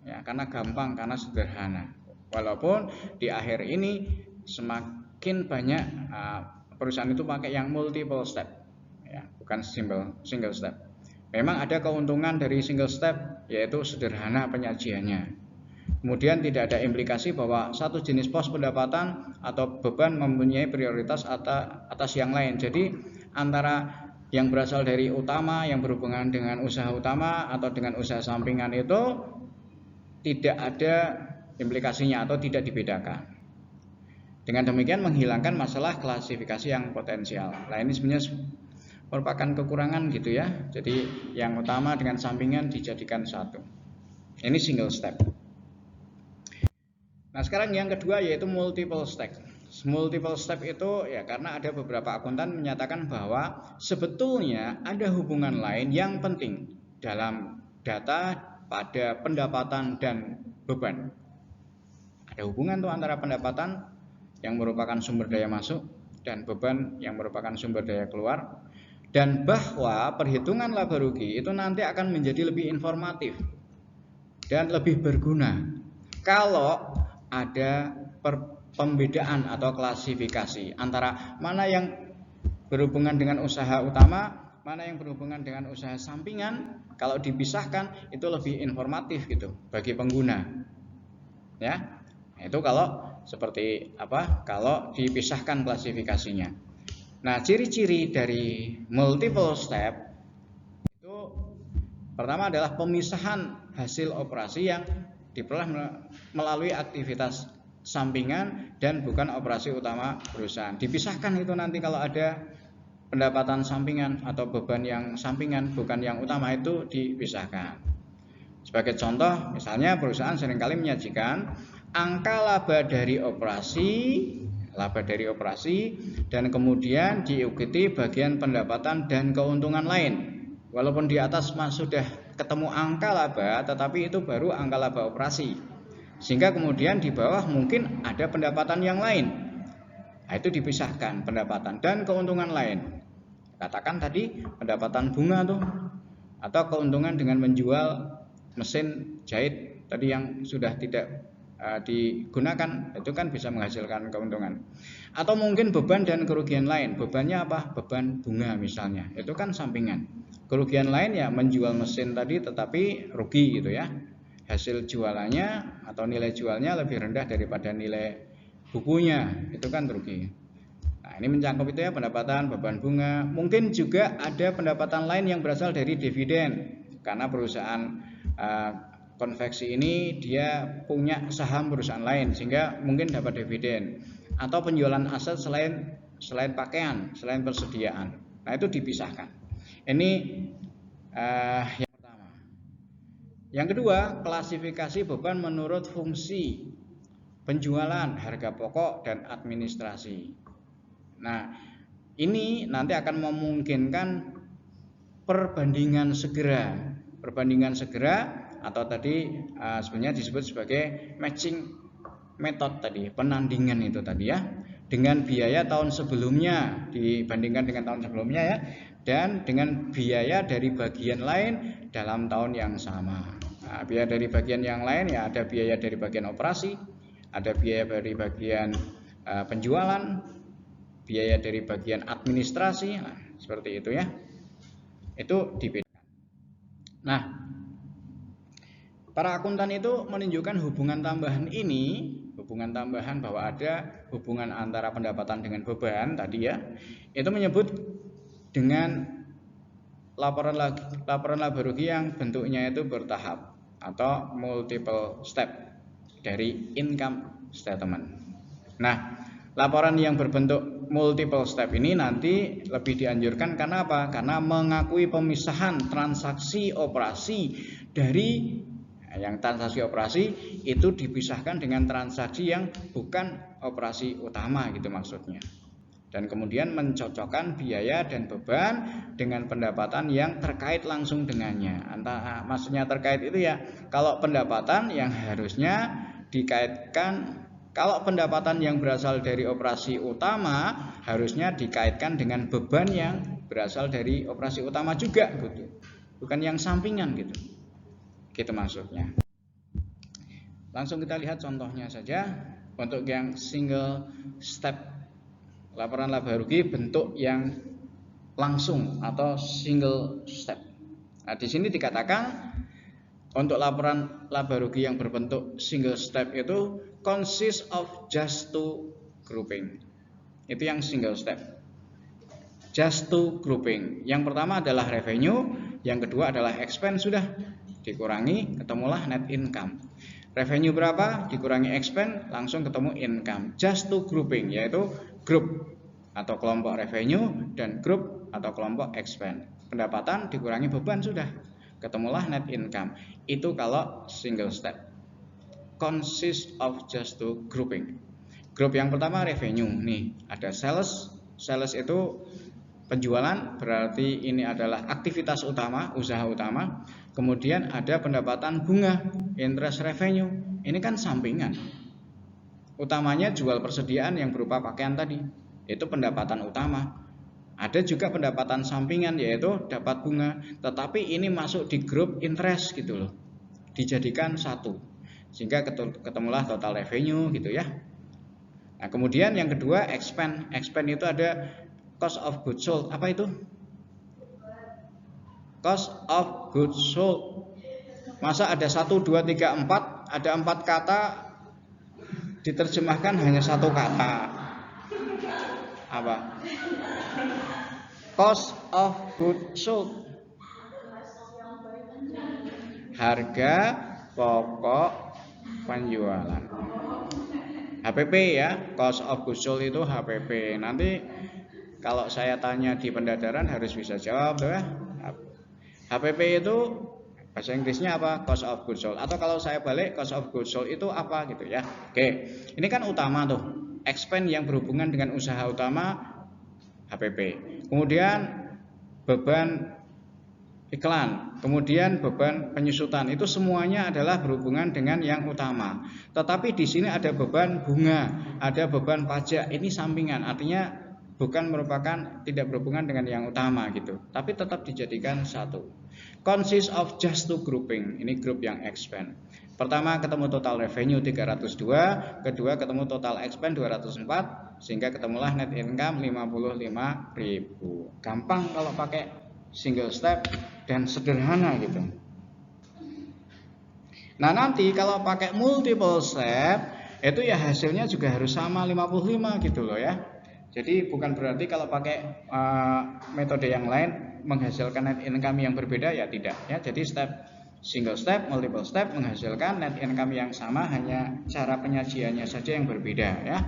Speaker 1: ya, karena gampang, karena sederhana. Walaupun di akhir ini semakin banyak perusahaan itu pakai yang multiple step ya, bukan single step. Memang ada keuntungan dari single step, yaitu sederhana penyajiannya. Kemudian tidak ada implikasi bahwa satu jenis pos pendapatan atau beban mempunyai prioritas atas yang lain. Jadi antara yang berasal dari utama, yang berhubungan dengan usaha utama atau dengan usaha sampingan itu tidak ada implikasinya atau tidak dibedakan. Dengan demikian menghilangkan masalah klasifikasi yang potensial. Nah, ini sebenarnya merupakan kekurangan gitu ya. Jadi yang utama dengan sampingan dijadikan satu. Ini single step. Nah, sekarang yang kedua yaitu multiple step. Multiple step itu ya karena ada beberapa akuntan menyatakan bahwa sebetulnya ada hubungan lain yang penting dalam data pada pendapatan dan beban. Ada hubungan tuh antara pendapatan yang merupakan sumber daya masuk dan beban yang merupakan sumber daya keluar, dan bahwa perhitungan laba rugi itu nanti akan menjadi lebih informatif dan lebih berguna kalau ada pembedaan atau klasifikasi antara mana yang berhubungan dengan usaha utama, mana yang berhubungan dengan usaha sampingan. Kalau dipisahkan itu lebih informatif gitu bagi pengguna. Ya. Itu kalau seperti apa? Kalau dipisahkan klasifikasinya. Nah, ciri-ciri dari multiple step itu pertama adalah pemisahan hasil operasi yang diperoleh melalui aktivitas sampingan dan bukan operasi utama perusahaan. Dipisahkan itu nanti kalau ada pendapatan sampingan atau beban yang sampingan bukan yang utama, itu dipisahkan. Sebagai contoh, misalnya perusahaan seringkali menyajikan angka laba dari operasi dan kemudian diikuti bagian pendapatan dan keuntungan lain. Walaupun di atas sudah ketemu angka laba, tetapi itu baru angka laba operasi. Sehingga kemudian di bawah mungkin ada pendapatan yang lain. Nah, itu dipisahkan pendapatan dan keuntungan lain. Katakan tadi pendapatan bunga tuh, atau keuntungan dengan menjual mesin jahit tadi yang sudah tidak digunakan, itu kan bisa menghasilkan keuntungan. Atau mungkin beban dan kerugian lain. Bebannya apa? Beban bunga misalnya, itu kan sampingan. Kerugian lain ya menjual mesin tadi tetapi rugi gitu ya, hasil jualannya atau nilai jualnya lebih rendah daripada nilai bukunya, itu kan rugi. Nah, ini mencakup itu ya, pendapatan, beban bunga. Mungkin juga ada pendapatan lain yang berasal dari dividen, karena perusahaan konveksi ini dia punya saham perusahaan lain sehingga mungkin dapat dividen, atau penjualan aset selain pakaian, selain persediaan. Nah, itu dipisahkan. Ini yang pertama. Yang kedua, klasifikasi beban menurut fungsi penjualan, harga pokok, dan administrasi. Nah, ini nanti akan memungkinkan perbandingan segera atau tadi sebenarnya disebut sebagai matching method tadi, penandingan itu tadi ya, dengan biaya tahun sebelumnya dibandingkan dengan tahun sebelumnya ya, dan dengan biaya dari bagian lain dalam tahun yang sama. Nah, biaya dari bagian yang lain ya ada biaya dari bagian operasi, ada biaya dari bagian penjualan, biaya dari bagian administrasi. Nah, seperti itu ya. Itu dibedakan. Nah, para akuntan itu menunjukkan hubungan tambahan ini, hubungan tambahan bahwa ada hubungan antara pendapatan dengan beban tadi ya. Itu menyebut dengan laporan laba rugi yang bentuknya itu bertahap atau multiple step dari income statement. Nah, laporan yang berbentuk multiple step ini nanti lebih dianjurkan karena apa? Karena mengakui pemisahan transaksi operasi dari Nah, yang transaksi operasi itu dipisahkan dengan transaksi yang bukan operasi utama gitu maksudnya. Dan kemudian mencocokkan biaya dan beban dengan pendapatan yang terkait langsung dengannya. Maksudnya terkait itu ya, kalau pendapatan yang harusnya dikaitkan, kalau pendapatan yang berasal dari operasi utama harusnya dikaitkan dengan beban yang berasal dari operasi utama juga gitu. Bukan yang sampingan gitu. Gitu maksudnya. Langsung kita lihat contohnya saja. Untuk yang single step laporan laba rugi bentuk yang langsung atau single step. Nah, di sini dikatakan untuk laporan laba rugi yang berbentuk single step itu consist of just two grouping. Itu yang single step. Just two grouping. Yang pertama adalah revenue, yang kedua adalah expense, sudah dikurangi ketemulah net income. Revenue berapa dikurangi expense langsung ketemu income. Just two grouping, yaitu grup atau kelompok revenue dan grup atau kelompok expense. Pendapatan dikurangi beban, sudah ketemulah net income. Itu kalau single step. Consist of just two grouping. Grup yang pertama revenue. Nih ada sales. Sales itu penjualan, berarti ini adalah aktivitas utama, usaha utama. Kemudian ada pendapatan bunga, interest revenue. Ini kan sampingan. Utamanya jual persediaan yang berupa pakaian tadi. Itu pendapatan utama. Ada juga pendapatan sampingan yaitu dapat bunga, tetapi ini masuk di grup interest gitu loh. Dijadikan satu. Sehingga ketemulah total revenue gitu ya. Nah, kemudian yang kedua expense. Expense itu ada cost of goods sold. Apa itu? Cost of goods sold. Masa ada 1, 2, 3, 4, ada 4 kata diterjemahkan hanya satu kata. Apa? Cost of goods sold. Harga pokok penjualan. HPP ya, cost of goods sold itu HPP. Nanti kalau saya tanya di pendadaran harus bisa jawab tuh ya. HPP itu bahasa Inggrisnya apa? Cost of goods sold. Atau kalau saya balik, cost of goods sold itu apa gitu ya. Oke, ini kan utama tuh. Expense yang berhubungan dengan usaha utama HPP. Kemudian beban iklan, kemudian beban penyusutan, itu semuanya adalah berhubungan dengan yang utama. Tetapi di sini ada beban bunga, ada beban pajak, ini sampingan, artinya bukan merupakan, tidak berhubungan dengan yang utama gitu, tapi tetap dijadikan satu. Consist of just two grouping, ini grup yang expense. Pertama ketemu total revenue 302, kedua ketemu total expense 204, sehingga ketemulah net income 55.000. Gampang kalau pakai single step dan sederhana gitu. Nah, nanti kalau pakai multiple step itu ya hasilnya juga harus sama 55 gitu loh ya. Jadi bukan berarti kalau pakai metode yang lain menghasilkan net income yang berbeda, ya tidak ya. Jadi single step, multiple step menghasilkan net income yang sama, hanya cara penyajiannya saja yang berbeda ya.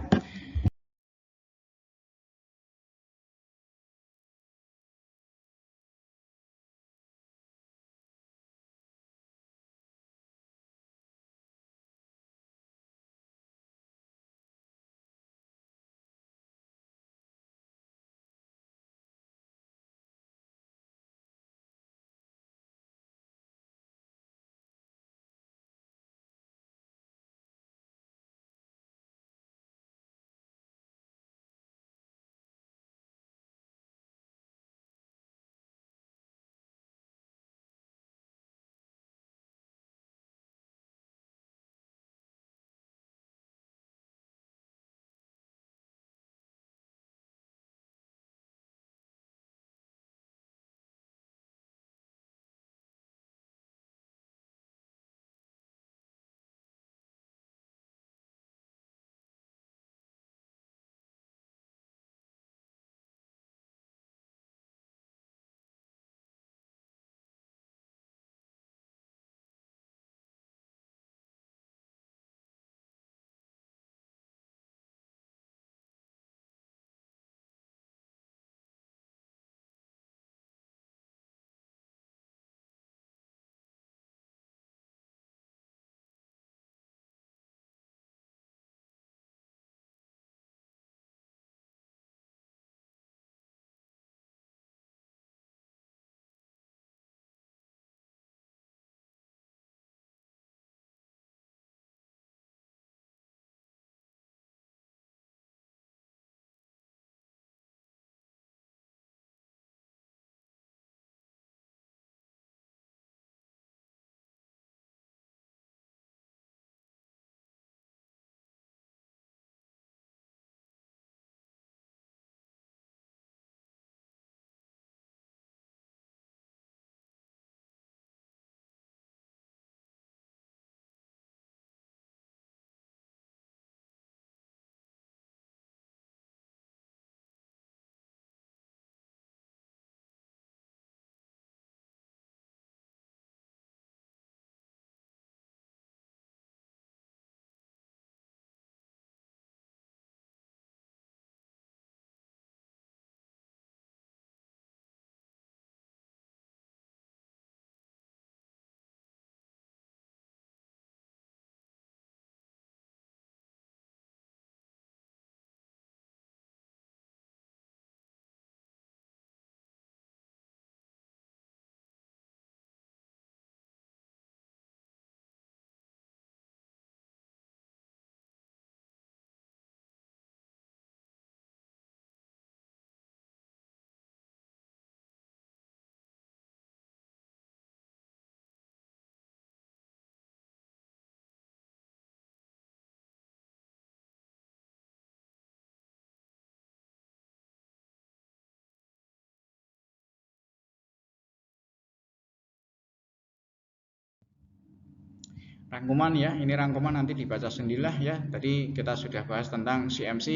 Speaker 1: rangkuman ya, ini rangkuman nanti dibaca sendirilah ya. Tadi kita sudah bahas tentang CMC,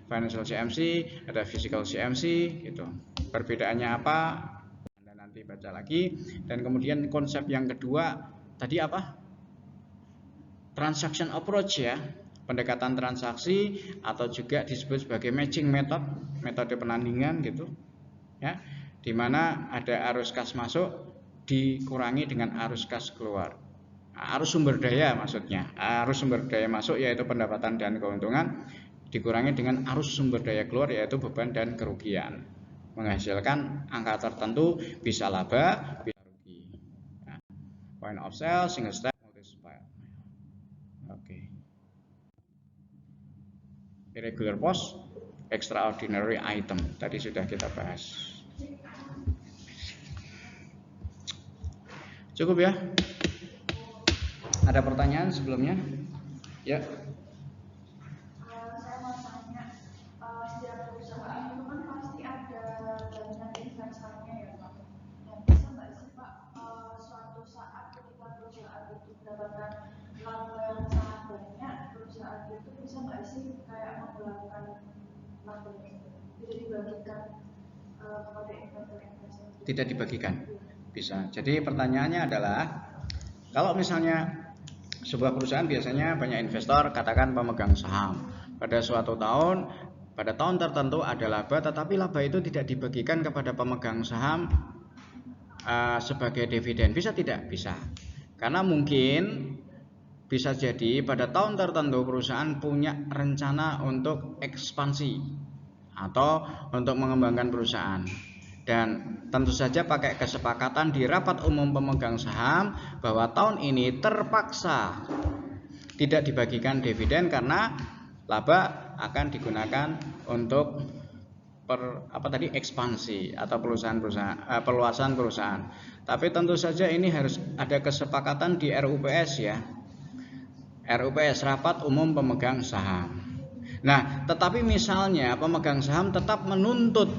Speaker 1: financial CMC, ada physical CMC gitu. Perbedaannya apa? Anda nanti baca lagi. Dan kemudian konsep yang kedua tadi apa? Transaction approach ya. Pendekatan transaksi atau juga disebut sebagai matching method, metode penandingan gitu. Ya. Di mana ada arus kas masuk dikurangi dengan arus kas keluar. Arus sumber daya maksudnya, arus sumber daya masuk yaitu pendapatan dan keuntungan dikurangi dengan arus sumber daya keluar yaitu beban dan kerugian, menghasilkan angka tertentu, bisa laba bisa rugi. Nah, point of sale, single step, multiplier. Oke. Irregular post, extraordinary item tadi sudah kita bahas. Cukup ya? Ada pertanyaan sebelumnya? Ya.
Speaker 2: Saya mau tanya, setiap perusahaan itu kan pasti ada banyak investornya ya Pak. Dan bisa nggak sih Pak, suatu saat ketika perusahaan itu mendapatkan laba yang sangat banyak, perusahaan itu bisa nggak sih kayak memulangkan laba tersebut? Tidak dibagikan kepada investor-investor?
Speaker 1: Tidak dibagikan, bisa. Jadi pertanyaannya adalah, kalau misalnya sebuah perusahaan biasanya banyak investor, katakan pemegang saham. Pada suatu tahun, pada tahun tertentu ada laba, tetapi laba itu tidak dibagikan kepada pemegang saham sebagai dividen. Bisa tidak? Bisa. Karena mungkin bisa jadi pada tahun tertentu perusahaan punya rencana untuk ekspansi atau untuk mengembangkan perusahaan. Dan tentu saja pakai kesepakatan di rapat umum pemegang saham bahwa tahun ini terpaksa tidak dibagikan dividen karena laba akan digunakan untuk ekspansi atau perluasan perusahaan. Tapi tentu saja ini harus ada kesepakatan di RUPS ya. RUPS, rapat umum pemegang saham. Nah, tetapi misalnya pemegang saham tetap menuntut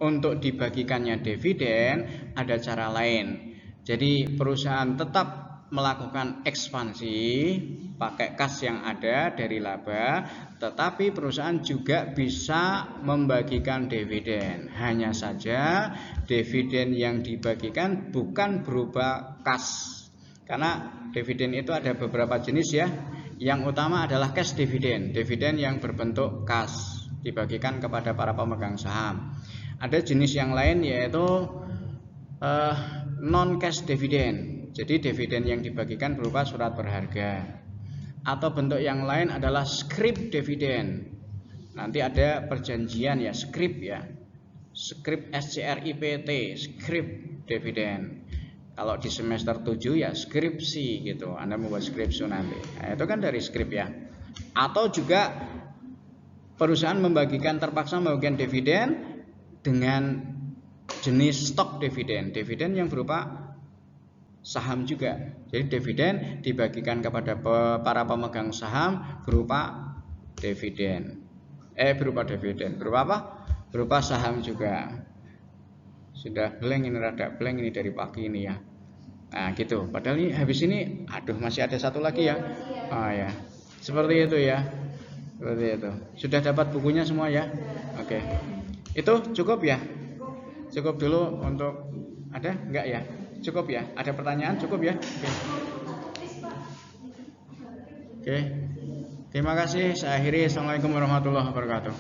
Speaker 1: untuk dibagikannya dividen, ada cara lain. Jadi perusahaan tetap melakukan ekspansi pakai kas yang ada dari laba, tetapi perusahaan juga bisa membagikan dividen. Hanya saja dividen yang dibagikan bukan berupa kas. Karena dividen itu ada beberapa jenis ya. Yang utama adalah cash dividen, dividen yang berbentuk kas dibagikan kepada para pemegang saham. Ada jenis yang lain yaitu non cash dividen. Jadi dividen yang dibagikan berupa surat berharga. Atau bentuk yang lain adalah scrip dividen. Nanti ada perjanjian ya, scrip ya. Scrip SCRIPT, scrip dividen. Kalau di semester 7 ya skripsi gitu. Anda membuat skripsi nanti. Nah, itu kan dari skrip ya. Atau juga perusahaan terpaksa membagikan dividen dengan jenis stok dividen, dividen yang berupa saham juga. Jadi dividen dibagikan kepada para pemegang saham berupa dividen. Berupa apa? Berupa saham juga. Sudah blank ini, rada blank ini dari pagi ini ya. Nah gitu. Padahal ini habis ini, masih ada satu lagi ya. Oh ya, seperti itu ya. Seperti itu. Sudah dapat bukunya semua ya? Oke. Itu cukup ya? Cukup dulu untuk ada? Enggak ya? Cukup ya? Ada pertanyaan? Cukup ya? Oke. Terima kasih. Saya akhiri. Assalamualaikum warahmatullahi wabarakatuh.